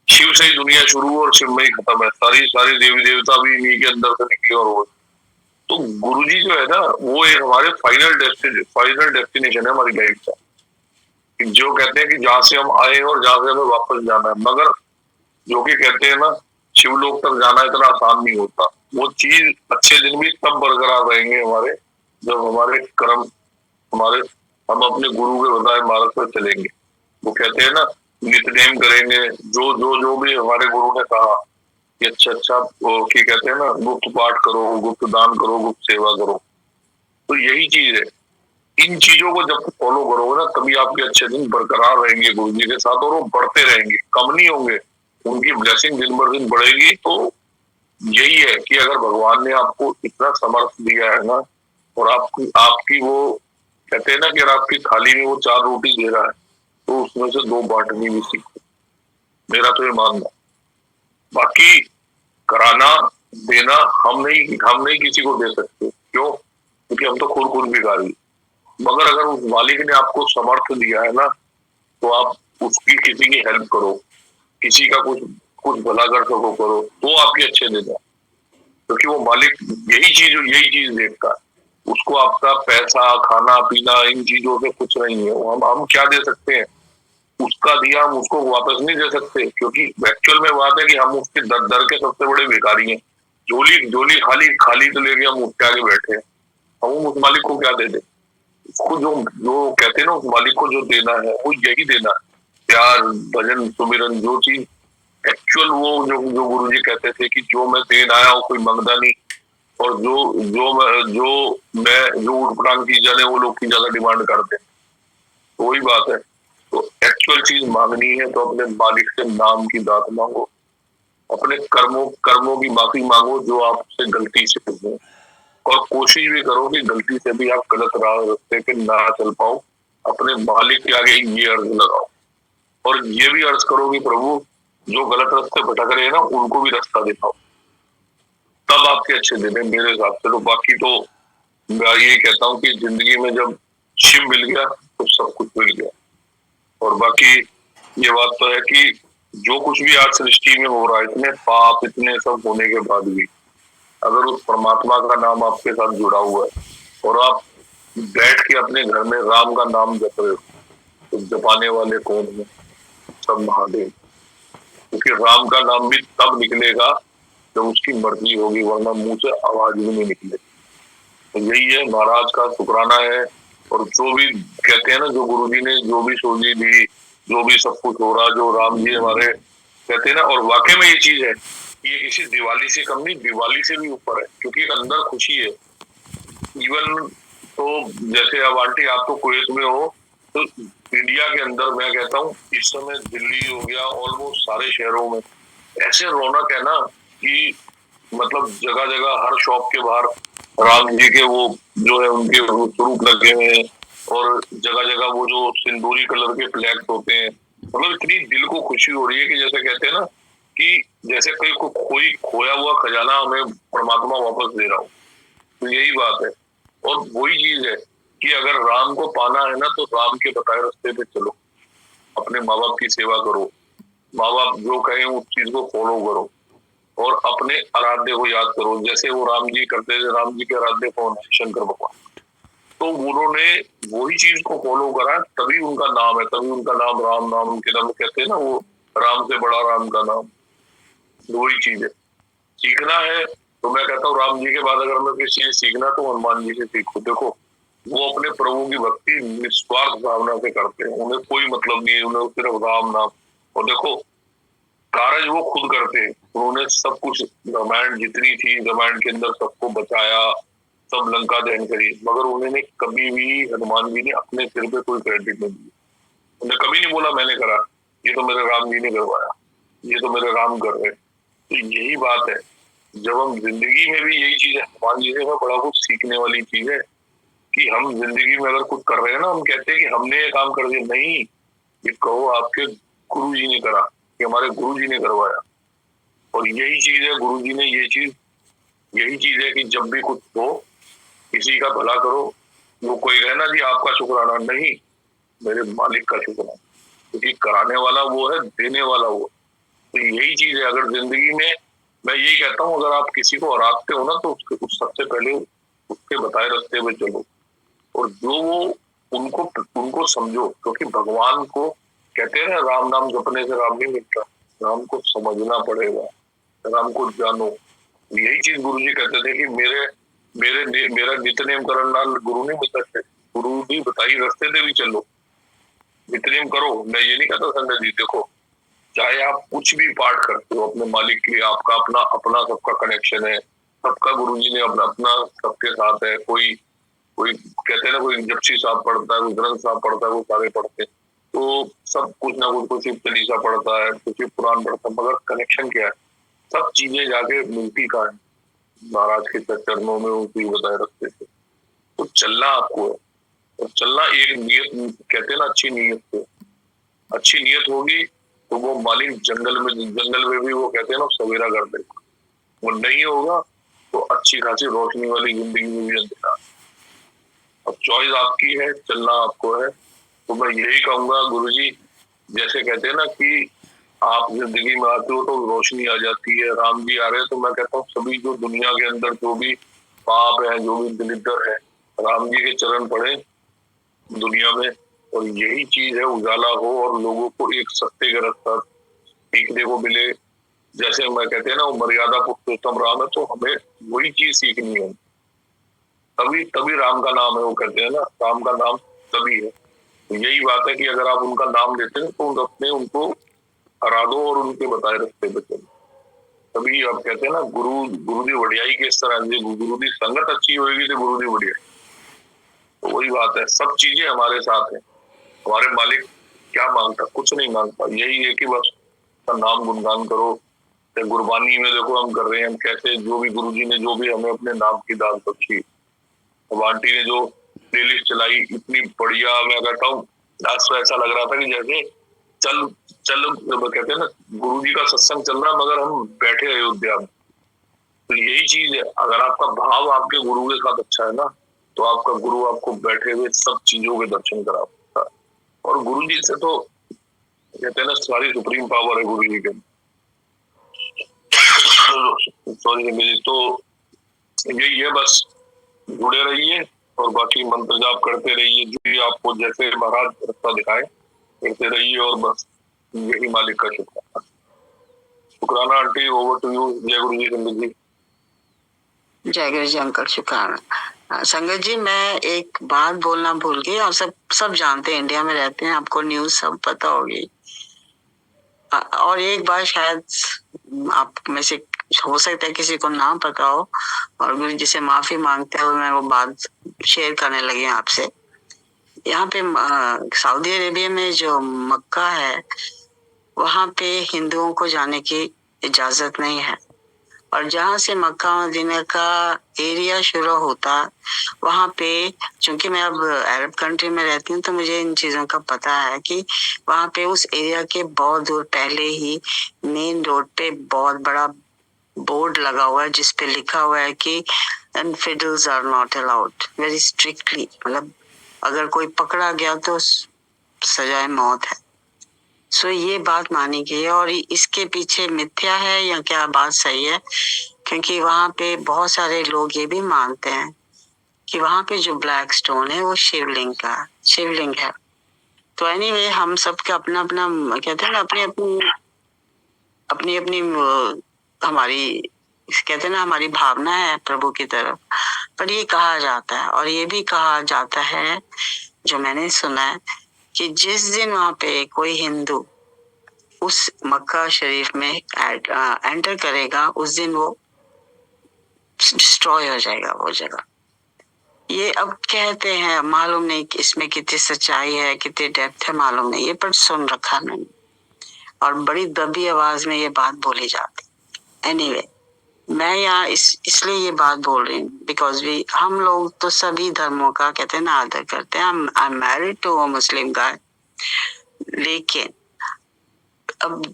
शिव से ही दुनिया शुरू और शिव में ही खत्म है, सारी देवी देवता भी इन्हीं के अंदर से निकले और वो। तो गुरुजी जो है ना, वो एक हमारे फाइनल डेस्टिनेशन है हमारी लाइफ का, जो कहते हैं कि जहां से हम आए और जहां से हमें वापस जाना है। मगर जो कि कहते हैं ना शिवलोक तक जाना इतना आसान नहीं होता। वो चीज अच्छे दिन भी तब बरकरार रहेंगे हमारे, जब हमारे कर्म हम अपने गुरु के बताए मार्ग पर चलेंगे। वो कहते हैं ना नित्यनेम करेंगे, जो भी हमारे गुरु ने कहा कि अच्छा कि कहते हैं ना गुप्त पाठ करो, गुप्त दान करो, गुप्त सेवा करो। तो यही चीज है, इन चीजों को जब फॉलो करोगे ना, तभी आपके अच्छे दिन बरकरार रहेंगे गुरु जी के साथ, और वो बढ़ते रहेंगे, कम नहीं होंगे, उनकी ब्लेसिंग दिन बर दिन बढ़ेगी। तो यही है कि अगर भगवान ने आपको इतना समर्थ दिया है ना, और आपकी वो कहते हैं ना कि अगर आपकी थाली में वो 4 रोटी दे रहा है, तो उसमें से 2 बांटनी भी सीखो। मेरा तो ये मानना। बाकी कराना देना हम नहीं किसी को दे सकते, क्यों? क्योंकि हम तो खुद भिखारी। मगर अगर उस मालिक ने आपको समर्थ दिया है ना, तो आप उसकी किसी की हेल्प करो, किसी का कुछ भला कर सको करो, तो आपके अच्छे दिन है। क्योंकि वो मालिक यही चीज देखता है। उसको आपका पैसा, खाना पीना, इन चीजों से कुछ नहीं है। हम क्या दे सकते हैं? उसका दिया हम उसको वापस नहीं दे सकते, क्योंकि एक्चुअल में बात है कि हम उसके दर के सबसे बड़े भिखारी हैं। झोली खाली तो लेके हम उसके आगे बैठे हैं। हम उस मालिक को क्या दे दे? उसको जो कहते हैं ना, उस मालिक को जो देना है वो यही देना है, प्यार, भजन, सुमिरन, जो चीज एक्चुअल वो जो गुरुजी कहते थे कि जो मैं देन आया हूँ कोई मंगदा नहीं, और जो ऊट पटांग की जाने वो लोग की ज्यादा डिमांड करते हैं। तो वही बात है। तो एक्चुअल चीज मांगनी है तो अपने मालिक से नाम की दात मांगो, अपने कर्मों की माफी मांगो जो आपसे गलती से हुए, और कोशिश भी करो कि गलती से भी आप गलत रास्ते पे ना चल पाओ, अपने मालिक के आगे ये अर्ज लगाओ और ये भी अर्ज करो कि प्रभु जो गलत रास्ते भटक रहे हैं ना उनको भी रास्ता दिखाओ, तब आपके अच्छे दिन है मेरे हिसाब से। तो बाकी तो मैं ये कहता हूँ कि जिंदगी में जब शिव मिल गया तो सब कुछ मिल गया। और बाकी ये बात तो है कि जो कुछ भी आज सृष्टि में हो रहा है, इतने पाप इतने सब होने के बाद भी अगर उस परमात्मा का नाम आपके साथ जुड़ा हुआ है और आप बैठ के अपने घर में राम का नाम जप रहे हो, तो जपाने वाले कौन है? सब महादेव। क्योंकि राम का नाम भी तब निकलेगा जब उसकी मर्जी होगी, वरना मुंह से आवाज भी नहीं निकलेगी। तो यही है, महाराज का शुक्राना है। और जो भी कहते हैं ना, जो गुरुजी ने जो भी सोजी दी, जो भी सब कुछ हो रहा, जो राम जी हमारे कहते हैं ना, और वाकई में ये चीज है, ये किसी दिवाली से कम नहीं, दिवाली से भी ऊपर है। क्योंकि एक अंदर खुशी है। इवन तो जैसे अब आंटी आप तो कुवैत में हो, तो इंडिया के अंदर मैं कहता हूँ इस समय दिल्ली हो गया, ऑलमोस्ट सारे शहरों में ऐसे रौनक है ना कि मतलब जगह जगह हर शॉप के बाहर राम जी के वो जो है उनके स्वरूप लगे हुए हैं, और जगह जगह वो जो सिंदूरी कलर के फ्लैग्स होते हैं। मतलब इतनी दिल को खुशी हो रही है कि जैसे कहते हैं ना कि जैसे कोई खोया हुआ खजाना हमें परमात्मा वापस दे रहा हो। तो यही बात है। और वही चीज है कि अगर राम को पाना है ना, तो राम के बताए रास्ते पे चलो, अपने माँ बाप की सेवा करो, माँ बाप जो कहें उस चीज को फॉलो करो, और अपने आराध्य को याद करो। जैसे वो राम जी करते थे, राम जी के आराध्य कौन है? शंकर भगवान। तो उन्होंने वही चीज को फॉलो करा, तभी उनका नाम है, तभी उनका नाम राम नाम, उनके नाम कहते हैं ना, वो राम से बड़ा राम का नाम। वही चीज है, सीखना है। तो मैं कहता हूँ राम जी के बाद अगर मैं किसी चीज सीखना तो हनुमान जी से सीखो। देखो वो अपने प्रभु की भक्ति निस्वार्थ भावना से करते हैं, उन्हें कोई मतलब नहीं है, उन्हें सिर्फ राम नाम। और देखो कार्य वो खुद करते हैं, उन्होंने सब कुछ, रामायण जितनी थी, रामायण के अंदर सबको बचाया, सब लंका दहन करी, मगर उन्होंने कभी भी, हनुमान जी ने अपने सिर पे कोई क्रेडिट नहीं दिया। उन्हें कभी नहीं बोला मैंने करा, ये तो मेरे राम जी ने करवाया, ये तो मेरे राम कर रहे। तो यही बात है, जब हम जिंदगी में भी यही चीज है, हनुमान जी से बड़ा कुछ सीखने वाली चीज है कि हम जिंदगी में अगर कुछ कर रहे हैं ना, हम कहते हैं कि हमने ये काम कर दिया, नहीं, ये कहो आपके गुरु जी ने करा, कि हमारे गुरु जी ने करवाया। और यही चीज है, गुरु जी ने ये चीज, यही चीज है कि जब भी कुछ हो किसी का भला करो। वो कोई कहना जी आपका शुक्राना, नहीं, मेरे मालिक का शुक्राना, क्योंकि कराने वाला वो है, देने वाला वो। तो यही चीज है, अगर जिंदगी में मैं यही कहता हूँ, अगर आप किसी को हराते हो ना, तो उसके सबसे पहले उसके बताए रास्ते पे चलो, और जो वो उनको समझो। क्योंकि भगवान को कहते हैं ना, राम नाम जपने से राम नहीं मिलता, राम को समझना पड़ेगा, राम को जानो। यही चीज गुरु जी कहते थे कि मेरा नित्यनेम करन नाल गुरु नहीं मिल सकते, गुरु जी बताई रास्ते पे भी चलो, नित्यनेम करो। मैं ये नहीं कहता संजय जी, देखो चाहे आप कुछ भी पाठ करते हो अपने मालिक के लिए, आपका अपना सबका कनेक्शन है, सबका गुरु जी ने अपना सबके साथ है। कोई कहते हैं ना, कोई जपसी साहब पढ़ता है, कोई ग्रंथ साहब पढ़ता है, वो सारे पढ़ते हैं, तो सब कुछ ना कुछ शिव चालीसा पढ़ता है, कुछ पुराण पढ़ता है, मगर कनेक्शन क्या है? सब चीजें जाके मिलती कहाँ है? महाराज के चरणों में, उनकी बताए रखते थे। तो चलना आपको है, और चलना एक नियत, कहते हैं ना, अच्छी नियत से। अच्छी नियत होगी तो वो मालिक जंगल में भी वो कहते हैं ना सवेरा कर देगा। वो नहीं होगा तो अच्छी खासी रोशनी वाली जिंदगी में भी अंधेरा। अब चॉइस आपकी है, चलना आपको है। तो मैं यही कहूंगा गुरुजी, जैसे कहते हैं ना कि आप जिंदगी में आते हो तो रोशनी आ जाती है, राम जी आ रहे हैं, तो मैं कहता हूँ सभी जो दुनिया के अंदर जो भी पाप है, जो भी दलिद्र है, राम जी के चरण पड़े दुनिया में, और यही चीज है, उजाला हो और लोगों को एक सत्य का रास्ता सीखने को मिले। जैसे मैं कहते हैं ना, वो मर्यादा पुरुषोत्तम राम है, तो हमें वही चीज सीखनी है। तभी राम का नाम है, वो कहते हैं ना, राम का नाम तभी है। तो यही बात है कि अगर आप उनका नाम लेते हैं तो अपने उनको हरा दो और उनके बताए रास्ते पे चलो। तभी आप कहते हैं ना, गुरु दी वडियाई किस तरह से, गुरु दी संगत अच्छी होगी तो गुरु दी वडियाई। तो वही बात है, सब चीजें हमारे साथ है। हमारे मालिक क्या मांगता? कुछ नहीं मांगता, यही है कि बस नाम गुणगान करो। गुरबानी में देखो हम कर रहे हैं, हम कैसे जो भी गुरुजी ने जो भी हमें अपने नाम की दान बख्शी, अब आंटी ने जो प्लेलिस्ट चलाई इतनी बढ़िया, मैं कहता हूँ आज तो ऐसा लग रहा था कि जैसे चल कहते हैं ना गुरु जी का सत्संग चल रहा है मगर हम बैठे अयोध्या में। तो यही चीज है, अगर आपका भाव आपके गुरु के साथ अच्छा है ना तो आपका गुरु आपको बैठे हुए सब चीजों के दर्शन करा सकता है। और गुरु जी से तो कहते हैं ना सारी सुप्रीम पावर है गुरु जी के। सॉरी, तो यही है, बस जुड़े रहिए और बाकी मंत्र जाप करते रहिए, जो भी आपको जैसे महाराज रास्ता दिखाए करते रहिए, और बस यही मालिक का शुक्राना। शुक्राना आंटी, ओवर टू यू। जय गुरु जी। संगत जी जय गुरु जी अंकल, शुक्राना। संगत जी, मैं एक बात बोलना भूल गई, और सब जानते हैं, इंडिया में रहते हैं, आपको न्यूज सब पता होगी। और एक बात शायद आप में से हो सकता है किसी को ना पता हो, और गुरु जी से माफी मांगते हुए मैं वो बात शेयर करने लगी आपसे। यहाँ पे सऊदी अरेबिया में जो मक्का है वहां पे हिंदुओं को जाने की इजाजत नहीं है, और जहां से मक्का मदीना का एरिया शुरू होता वहां पे, चूंकि मैं अब अरब कंट्री में रहती हूँ तो मुझे इन चीजों का पता है कि वहां पे उस एरिया के बहुत दूर पहले ही मेन रोड पे बहुत बड़ा बोर्ड लगा हुआ है जिसपे लिखा हुआ है कि infidels are not allowed, very strictly. मतलब अगर कोई पकड़ा गया तो सजाए मौत है। सो ये बात मानी गई है, और इसके पीछे मिथ्या है या क्या बात सही है? क्योंकि वहां पे बहुत सारे लोग ये भी मानते हैं कि वहां पे जो ब्लैक स्टोन है वो शिवलिंग है। तो एनीवे, हम सबका अपना अपना कहते हैं ना, अपनी हमारी कहते हैं ना हमारी भावना है प्रभु की तरफ। पर ये कहा जाता है, और ये भी कहा जाता है जो मैंने सुना है, कि जिस दिन वहां पे कोई हिंदू उस मक्का शरीफ में एंटर करेगा उस दिन वो डिस्ट्रॉय हो जाएगा वो जगह। ये अब कहते हैं, मालूम नहीं कि इसमें कितनी सच्चाई है, कितनी डेप्थ है, मालूम नहीं, ये पर सुन रखा मैंने, और बड़ी दबी आवाज में ये बात बोली जाती। एनीवे, मैं यहाँ इसलिए ये बात बोल रही हूँ बिकॉज हम लोग तो सभी धर्मों का कहते हैं ना आदर करते हैं। I am married to a Muslim guy, लेकिन अब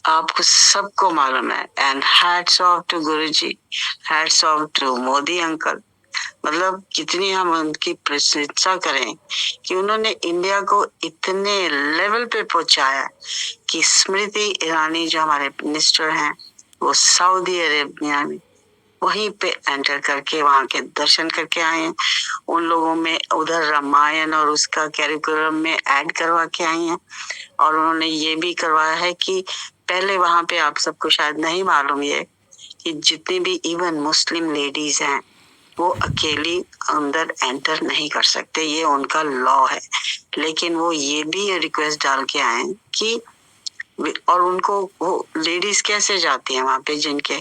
आपको सबको मालूम है, and hats off to Guruji, hats off to Modi uncle. मतलब कितनी हम उनकी प्रशंसा करें कि उन्होंने इंडिया को इतने लेवल पे पहुंचाया कि स्मृति ईरानी जो हमारे मिनिस्टर हैं वो सऊदी अरेबिया में वहीं पे एंटर करके वहां के दर्शन करके आए हैं। उन लोगों में उधर रामायण और उसका कैरिकुलम में ऐड करवा के आई हैं, और उन्होंने ये भी करवाया है कि पहले वहां पे, आप सबको शायद नहीं मालूम ये, कि जितनी भी इवन मुस्लिम लेडीज हैं वो अकेली अंदर एंटर नहीं कर सकते, ये उनका लॉ है। लेकिन वो ये भी रिक्वेस्ट डाल के आए कि, और उनको वो लेडीज कैसे जाती हैं वहां पे जिनके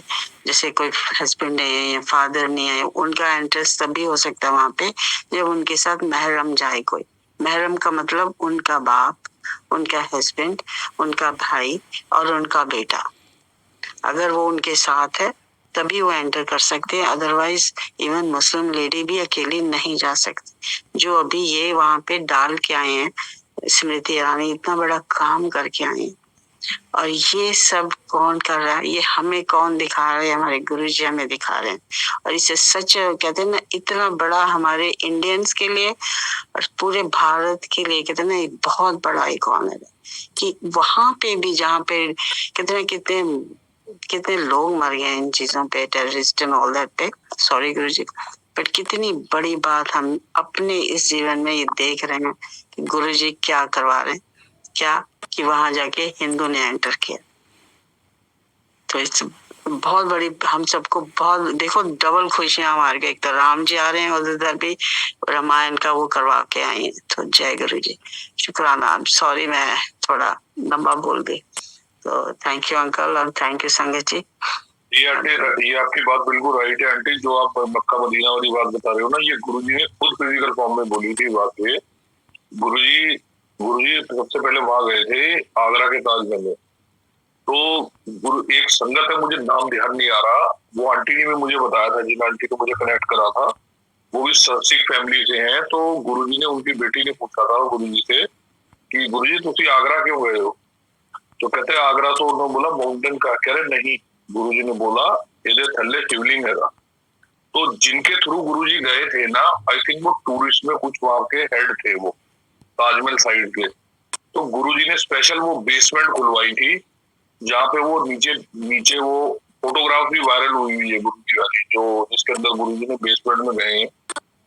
जैसे कोई हस्बैंड है या फादर नहीं है, उनका एंट्रेंस तभी हो सकता है वहां पे जब उनके साथ महरम जाए कोई। महरम का मतलब उनका बाप, उनका हस्बैंड, उनका भाई और उनका बेटा। अगर वो उनके साथ है तभी वो एंटर कर सकते हैं, अदरवाइज इवन मुस्लिम लेडी भी अकेली नहीं जा सकती। जो अभी ये वहां पे डाल के आए हैं, स्मृति ईरानी इतना बड़ा काम करके आए हैं, और ये सब कौन कर रहा है? ये हमें कौन दिखा रहे हैं? हमारे गुरुजी हमें दिखा रहे हैं। और इसे सच कहते हैं ना, इतना बड़ा हमारे इंडियंस के लिए और पूरे भारत के लिए कहते हैं ना एक बहुत बड़ा एक ऑनर है कि वहां पे भी, जहाँ पे कितने लोग मर गए इन चीजों पे, टेररिस्ट एंड ऑल दैट पे, सॉरी गुरुजी, बट कितनी बड़ी बात हम अपने इस जीवन में ये देख रहे हैं कि गुरुजी क्या करवा रहे हैं, क्या कि वहां जाके हिंदू ने एंटर किया। तो इस बहुत बड़ी, हम सबको बहुत, देखो डबल खुशियां हमारे को, एक तो राम जी आ रहे हैं, उधर भी रामायण का वो करवा के आए हैं। तो जय गुरु जी, शुक्राना। सॉरी मैं थोड़ा लंबा बोल गई, तो थैंक यू अंकल और थैंक यू संगत जी। ये आपकी बात बिल्कुल राइट है आंटी, जो आप मक्का मदीना वाली बात बता रहे हो ना, ये गुरुजी ने खुद फिजिकल फॉर्म में बोली थी बात। ये गुरुजी सबसे पहले वहां गए थे आगरा के ताजमहल में। तो एक संगत है, मुझे नाम ध्यान नहीं आ रहा, वो आंटी ने भी मुझे बताया था, जिन आंटी को मुझे कनेक्ट करा था, वो भी सिख फैमिली से हैं। तो गुरुजी ने, उनकी बेटी ने पूछा था गुरुजी से कि गुरुजी तुसी आगरा क्यों गए हो? तो कहते हैं आगरा तो उन्होंने बोला माउंटेन का, कह रहे नहीं, गुरुजी ने बोला ये थल्ले शिवलिंग है। तो जिनके थ्रू गुरुजी गए थे ना, आई थिंक वो टूरिस्ट में कुछ वहां के हेड थे, वो ताजमहल साइड के। तो गुरुजी ने स्पेशल वो बेसमेंट खुलवाई थी जहाँ पे वो नीचे नीचे वो फोटोग्राफ भी वायरल हुई है गुरुजी वाली, जो जिसके अंदर गुरुजी ने बेसमेंट में गए हैं।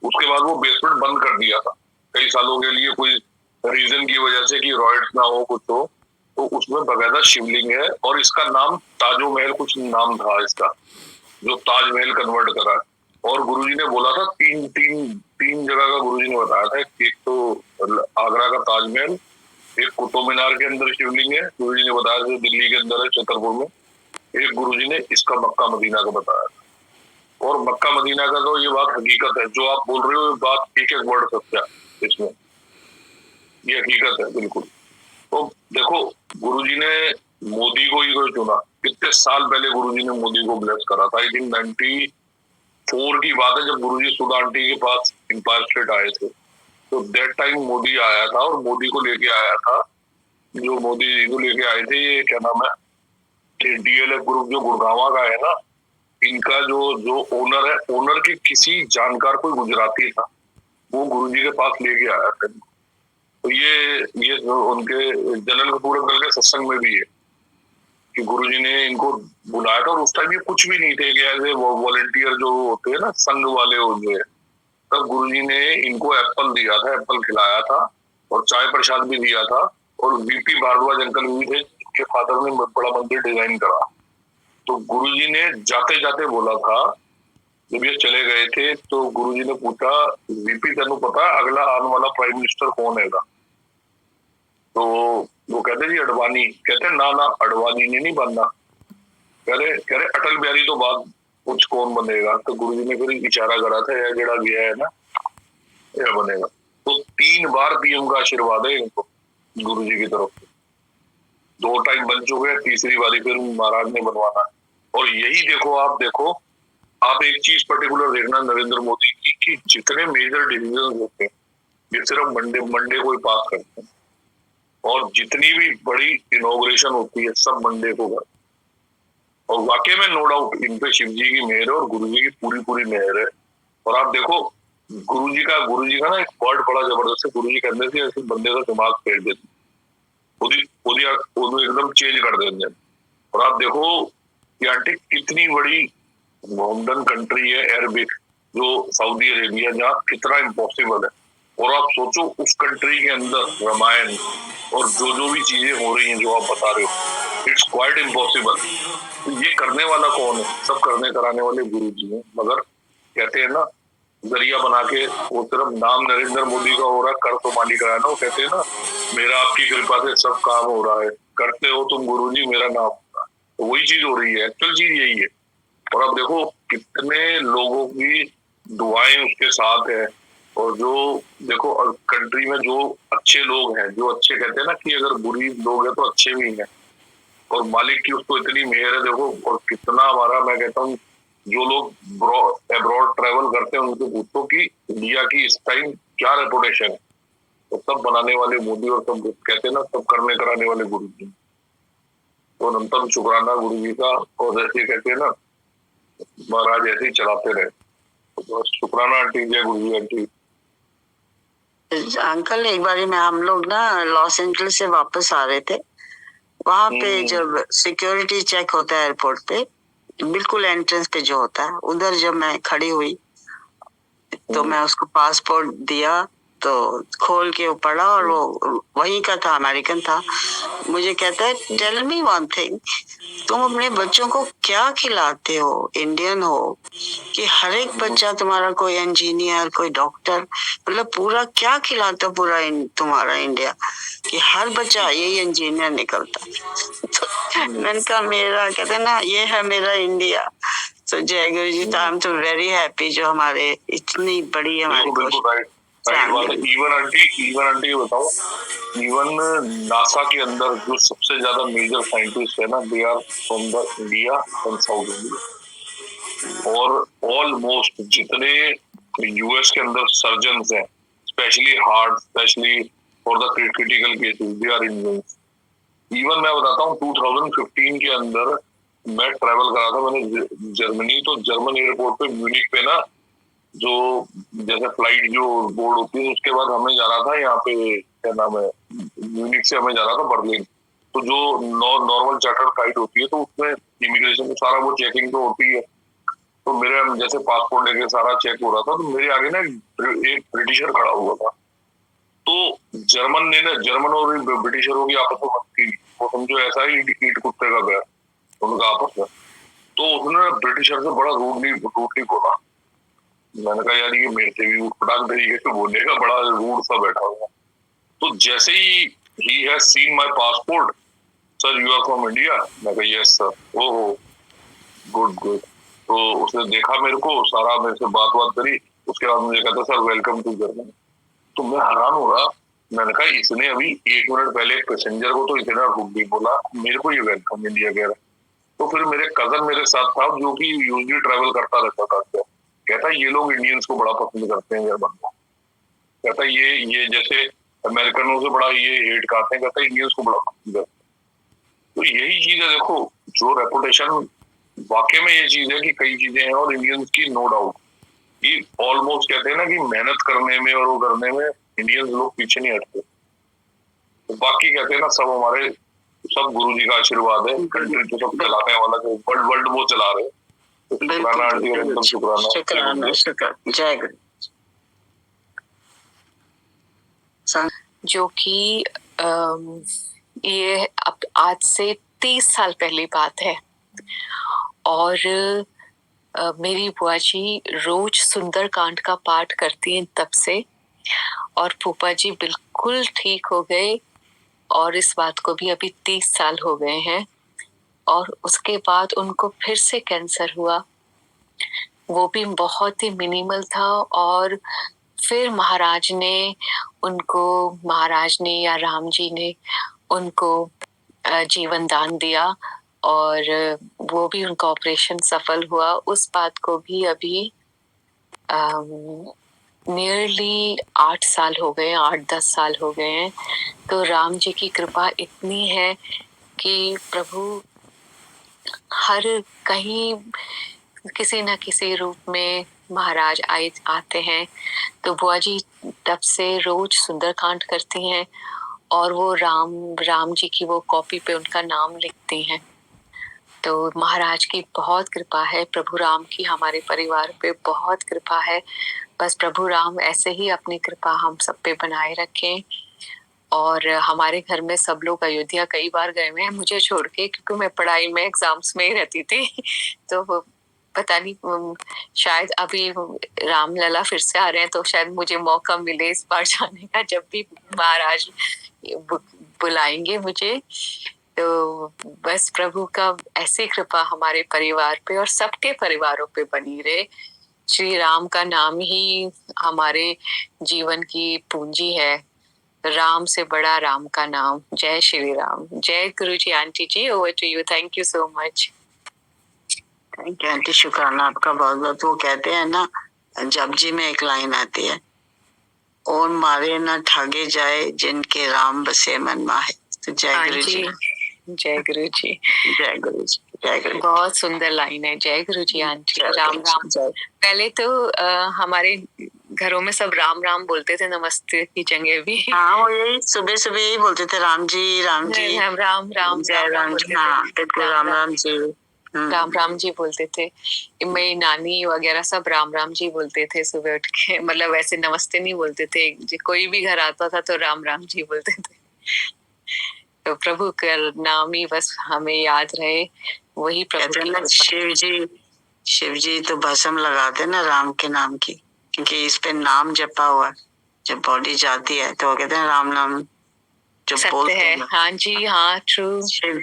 उसके बाद वो बेसमेंट बंद कर दिया था कई सालों के लिए, कोई रीजन की वजह से कि रॉयट्स ना हो कुछ हो। तो उसमें बकायदा शिवलिंग है और इसका नाम ताजोमहल कुछ नाम था इसका, जो ताजमहल कन्वर्ट करा। और गुरुजी ने बोला था तीन जगह का गुरुजी ने बताया था। एक तो आगरा का ताजमहल, एक कुतुब मीनार के अंदर शिवलिंग है गुरुजी ने बताया, जो दिल्ली के अंदर है छतरपुर में। एक गुरुजी ने इसका मक्का मदीना का बताया था। और मक्का मदीना का तो ये बात हकीकत है, जो आप बोल रहे हो बात एक एक वर्ड सत्य इसमें, ये हकीकत है बिल्कुल। तो देखो गुरुजी ने मोदी को ही कोई चुना, कितने साल पहले गुरुजी ने मोदी को ब्लेस करा था। आई थिंक 94 की बात है जब गुरुजी सुधा आंटी के पास एम्पायर स्टेट आए थे। तो दैट टाइम मोदी आया था और मोदी को लेके आया था, जो मोदी जी को लेके आए थे, ये क्या नाम है, डीएलएफ ग्रुप जो गुड़गांव का है ना, इनका जो ओनर है, ओनर के किसी जानकार कोई गुजराती था, वो गुरुजी के पास लेके आया था। तो ये उनके जनरल कपूर अंकल के सत्संग में भी है कि गुरुजी ने इनको बुलाया था। और उस टाइम ये कुछ भी नहीं थे, ऐसे वॉलंटियर जो होते हैं ना, संघ वाले होते हैं। तब गुरुजी ने इनको एप्पल दिया था, एप्पल खिलाया था और चाय प्रसाद भी दिया था। और वीपी भारद्वाज अंकल भी थे, जिनके फादर ने बड़ा मंदिर डिजाइन करा। तो गुरुजी ने जाते जाते बोला था, जब ये चले गए थे तो गुरुजी ने पूछा, वीपी तेनू पता अगला आने वाला प्राइम मिनिस्टर कौन है? तो वो कहते जी अडवाणी। कहते ना अडवाणी ने नहीं बनना। कह रहे अटल बिहारी तो बाद कुछ कौन बनेगा? तो गुरुजी ने फिर इशारा करा था, यह जड़ा गया है ना, यह बनेगा। तो 3 बार पीएम का आशीर्वाद है इनको गुरुजी की तरफ से, 2 टाइम बन चुके हैं, तीसरी बारी फिर महाराज ने बनवाना है। और यही देखो आप एक चीज पर्टिकुलर देखना नरेंद्र मोदी की, कि जितने मेजर डिसीजन होते हैं ये सिर्फ मंडे को ही पास करते हैं। और जितनी भी बड़ी इनॉग्रेशन होती है सब मंडे को करते हैं। और वाकई में नो डाउट इन पे शिव जी की मेहर है और गुरु जी की पूरी मेहर है। और आप देखो गुरुजी का ना एक वर्ड बड़ा जबरदस्त है। गुरुजी कहते थे ऐसे बंदे का दिमाग फेर देते, एकदम चेंज कर देते हैं। और आप देखो कि आंटी कितनी बड़ी मॉडर्न कंट्री है अरबिक, जो सऊदी अरेबिया, जहाँ कितना इम्पॉसिबल है। और आप सोचो उस कंट्री के अंदर रामायण और जो भी चीजें हो रही हैं जो आप बता रहे हो, इट्स क्वाइट इम्पॉसिबल। तो ये करने वाला कौन है? सब करने कराने वाले गुरु जी हैं। मगर कहते हैं ना, जरिया बना के वो सिर्फ नाम नरेंद्र मोदी का हो रहा है, कर तो मालिक है ना। वो कहते हैं ना, मेरा आपकी कृपा से सब काम हो रहा है, करते हो तुम गुरु जी, मेरा नाम हो रहा है। तो वही चीज हो रही है, एक्चुअल चीज यही है। और अब देखो कितने लोगों की दुआएं उसके साथ है। और जो देखो कंट्री में जो अच्छे लोग हैं, जो अच्छे कहते हैं ना कि अगर बुरी लोग हैं तो अच्छे भी हैं, और मालिक की उसको इतनी मेहर है। देखो और कितना हमारा, मैं कहता हूँ जो लोग अब्रॉड ट्रेवल करते हैं उनको पूछो कि इंडिया की इस टाइम क्या रेपुटेशन है, तो सब बनाने वाले मोदी और सब कहते हैं ना, सब करने कराने वाले गुरु जी। तो अनंतम शुक्राना गुरु जी का। और जैसे कहते हैं ना, महाराज ऐसे ही चलाते रहे। तो शुक्राना आंटी, जय गुरु जी आंटी। अंकल एक बारी में हम लोग ना लॉस एंजल्स से वापस आ रहे थे, वहां पे जब सिक्योरिटी चेक होता है एयरपोर्ट पे, बिल्कुल एंट्रेंस पे जो होता है, उधर जब मैं खड़ी हुई तो मैं उसको पासपोर्ट दिया, तो खोल के वो पढ़ा और वो वहीं का था, अमेरिकन था। मुझे कहता है, टेल मी वन थिंग, तुम अपने बच्चों को क्या खिलाते हो? इंडियन हो कि हर एक बच्चा तुम्हारा कोई इंजीनियर, कोई डॉक्टर, मतलब पूरा क्या खिलाते हो पूरा तुम्हारा इंडिया, कि हर बच्चा यही इंजीनियर निकलता। तो मैंने कहा मेरा, कहते ना, ये है मेरा इंडिया। तो जय गुरु जी, तो आई एम तो वेरी हैप्पी जो हमारे इतनी बड़ी हमारी इवन आंटी बताओ, इवन नासा के अंदर जो सबसे ज्यादा मेजर साइंटिस्ट है ना, they are from the India and South India. और ऑलमोस्ट जितने यूएस के अंदर सर्जन्स हैं, specially heart, specially for the critical cases, they are Indians. Even मैं बताता हूँ 2015 के अंदर मैं ट्रैवल करा था मैंने जर्मनी, तो जर्मन एयरपोर्ट पे म्यूनिक पे ना, जो जैसे फ्लाइट जो बोर्ड होती है उसके बाद हमें जाना था यहाँ पे, क्या नाम है, म्यूनिक से हमें जाना था बर्लिन। तो जो नॉर्मल चार्टर फ्लाइट होती है तो उसमें इमिग्रेशन में सारा वो चेकिंग तो होती है। तो मेरे जैसे पासपोर्ट लेके सारा चेक हो रहा था, तो मेरे आगे ना एक ब्रिटिशर खड़ा हुआ था। तो जर्मन और ब्रिटिशरों की आपस में बनती, वो समझो ऐसा ही ईट कुत्ते का बैर उनका आपस में। तो उसने ब्रिटिशर से बड़ा रूडली बोला। मैंने कहा यार ये मेरे से भी उठपटांग तरीके से बोलेगा, बड़ा रूड सा बैठा हुआ। तो जैसे ही has seen my passport, sir you are from India, मैं कहा यस सर। ओहो गुड। तो उसने देखा मेरे को, सारा मेरे से बात करी, उसके बाद मुझे कहता सर वेलकम टू जर्मनी। तो मैं हैरान हो रहा, मैंने कहा इसने अभी 1 मिनट पहले एक पैसेंजर को तो इतना रूडली बोला, मेरे को ये वेलकम इंडिया कह रहा है। तो फिर मेरे कजन मेरे साथ था जो कि यूजली ट्रैवल करता रहता था, कहता ये लोग इंडियंस को बड़ा पसंद करते हैं यार बंदा, कहता ये जैसे अमेरिकनों से बड़ा ये हेट करते हैं, कहता इंडियंस को बड़ा पसंद करते हैं। तो यही चीज है, देखो जो रेपुटेशन, वाकई में ये चीज है कि कई चीजें हैं और इंडियंस की नो डाउट कि ऑलमोस्ट कहते हैं ना कि मेहनत करने में और वो करने में इंडियंस लोग पीछे नहीं हटते। तो बाकी कहते हैं ना सब हमारे सब गुरुजी का आशीर्वाद है, कंट्री तो सब चलाने वाला, वर्ल्ड वो चला रहे हैं। शुक्राना आंटी, एकदम शुक्राना। जय गुरु। जो कि ये अब आज से 30 साल पहले बात है, और मेरी बुआ जी रोज सुंदरकांड का पाठ करती हैं तब से, और फूफा जी बिल्कुल ठीक हो गए, और इस बात को भी अभी 30 साल हो गए हैं। और उसके बाद उनको फिर से कैंसर हुआ, वो भी बहुत ही मिनिमल था, और फिर महाराज ने या राम जी ने उनको जीवन दान दिया, और वो भी उनका ऑपरेशन सफल हुआ। उस बात को भी अभी नियरली 8 साल हो गए, 8-10 साल हो गए हैं। तो राम जी की कृपा इतनी है कि प्रभु हर कहीं किसी न किसी रूप में महाराज आते हैं। तो बुआ जी तब से रोज सुंदरकांड करती हैं, और वो राम जी की वो कॉपी पे उनका नाम लिखती हैं। तो महाराज की बहुत कृपा है, प्रभु राम की हमारे परिवार पे बहुत कृपा है। बस प्रभु राम ऐसे ही अपनी कृपा हम सब पे बनाए रखें। और हमारे घर में सब लोग अयोध्या कई बार गए हुए हैं मुझे छोड़ के, क्योंकि मैं पढ़ाई में एग्जाम्स में ही रहती थी। तो पता नहीं, शायद अभी रामलला फिर से आ रहे हैं तो शायद मुझे मौका मिले इस बार जाने का, जब भी महाराज बुलाएंगे मुझे। तो बस प्रभु का ऐसी कृपा हमारे परिवार पे और सबके परिवारों पे बनी रहे। श्री राम का नाम ही हमारे जीवन की पूंजी है, राम से बड़ा राम का नाम। जय श्री राम। जय गुरु जी। आंटी जी over to you. Thank you so much. Thank you aunty, शुक्राना आपका बहुत बहुत। वो कहते हैं ना, जपजी में एक लाइन आती है, और मारे न ठागे जाए जिनके राम बसे मन माहे। तो जय गुरु जी। जय गुरु जी। जय गुरु जी। जय गुरु। बहुत सुंदर लाइन है। जय गुरु जी आंटी। राम राम। पहले तो हमारे घरों में सब राम राम बोलते थे, नमस्ते की जगह भी। हाँ, वो यही सुबह सुबह यही बोलते थे, राम जी राम जी, राम राम राम जय राम जी। हाँ बिल्कुल, राम राम जी, राम राम जी बोलते थे। मेरी नानी वगैरह सब राम राम जी बोलते थे सुबह उठ के, मतलब वैसे नमस्ते नहीं बोलते थे। कोई भी घर आता था तो राम राम जी बोलते थे। तो प्रभु का नाम ही बस हमें याद रहे, वही प्रभु। शिव जी तो भस्म लगाते ना राम के नाम की, क्योंकि इस पे नाम जपा हुआ। जब बॉडी जाती है तो कहते हैं राम नाम जो बोलते हैं। हाँ जी, हाँ ट्रू। शिव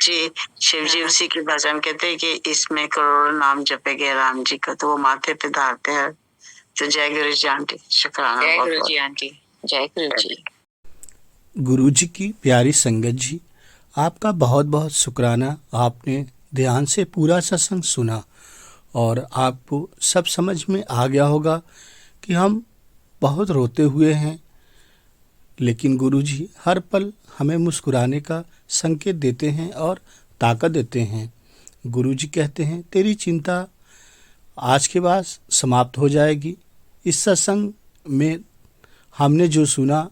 जी उसी की भस्म कहते हैं कि इसमें करोड़ों नाम जपे गए राम जी का, तो वो माथे पे धारते हैं। तो जय गुरु जी आंटी, शुक्राना। जय गुरु जी आंटी। जय गुरु जी। गुरु जी की प्यारी संगत जी, आपका बहुत बहुत शुक्राना। आपने ध्यान से पूरा सत्संग सुना और आपको सब समझ में आ गया होगा कि हम बहुत रोते हुए हैं, लेकिन गुरुजी हर पल हमें मुस्कुराने का संकेत देते हैं और ताकत देते हैं। गुरुजी कहते हैं तेरी चिंता आज के बाद समाप्त हो जाएगी। इस सत्संग में हमने जो सुना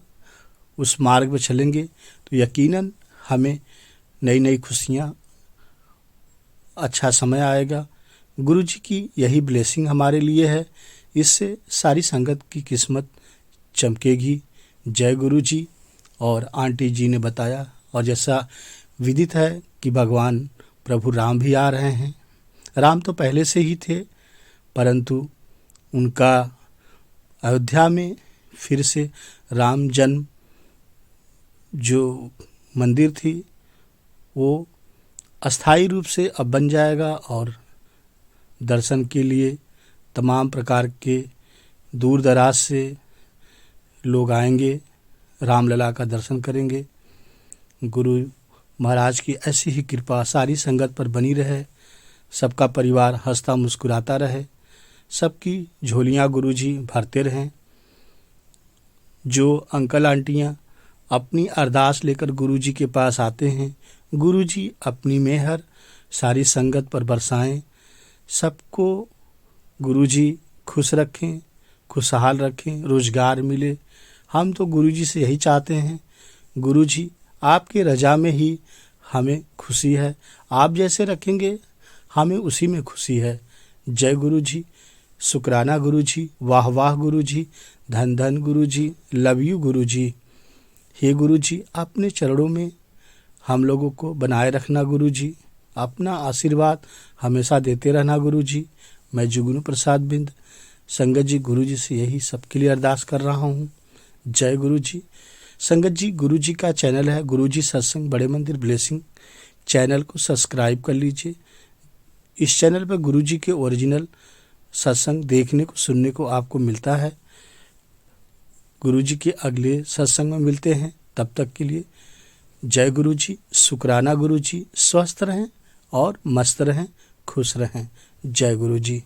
उस मार्ग पर चलेंगे तो यकीनन हमें नई नई खुशियाँ, अच्छा समय आएगा। गुरुजी की यही ब्लेसिंग हमारे लिए है, इससे सारी संगत की किस्मत चमकेगी। जय गुरुजी। और आंटी जी ने बताया, और जैसा विदित है कि भगवान प्रभु राम भी आ रहे हैं। राम तो पहले से ही थे, परंतु उनका अयोध्या में फिर से राम जन्म जो मंदिर थी वो अस्थायी रूप से अब बन जाएगा, और दर्शन के लिए तमाम प्रकार के दूर दराज से लोग आएंगे, रामलला का दर्शन करेंगे। गुरु महाराज की ऐसी ही कृपा सारी संगत पर बनी रहे, सबका परिवार हंसता मुस्कुराता रहे, सबकी झोलियाँ गुरुजी भरते रहें। जो अंकल आंटियाँ अपनी अरदास लेकर गुरुजी के पास आते हैं, गुरुजी अपनी मेहर सारी संगत पर बरसाएं, सबको गुरुजी खुश रखें, खुशहाल रखें, रोजगार मिले। हम तो गुरुजी से यही चाहते हैं। गुरुजी आपके रजा में ही हमें खुशी है, आप जैसे रखेंगे हमें उसी में खुशी है। जय गुरुजी। शुक्राना गुरुजी, वाह वाह गुरुजी, धन धन गुरुजी, लव यू गुरुजी। हे गुरुजी, अपने चरणों में हम लोगों को बनाए रखना गुरुजी, अपना आशीर्वाद हमेशा देते रहना गुरुजी। मैं जुगनू प्रसाद बिंद संगत जी गुरुजी से यही सबके लिए अरदास कर रहा हूँ। जय गुरुजी। संगत जी, गुरुजी का चैनल है गुरुजी सत्संग बड़े मंदिर ब्लेसिंग, चैनल को सब्सक्राइब कर लीजिए। इस चैनल पर गुरुजी के ओरिजिनल सत्संग देखने को सुनने को आपको मिलता है। गुरुजी के अगले सत्संग में मिलते हैं, तब तक के लिए जय गुरुजी। शुक्राना गुरुजी। स्वस्थ रहें और मस्त रहें, खुश रहें। जय गुरुजी।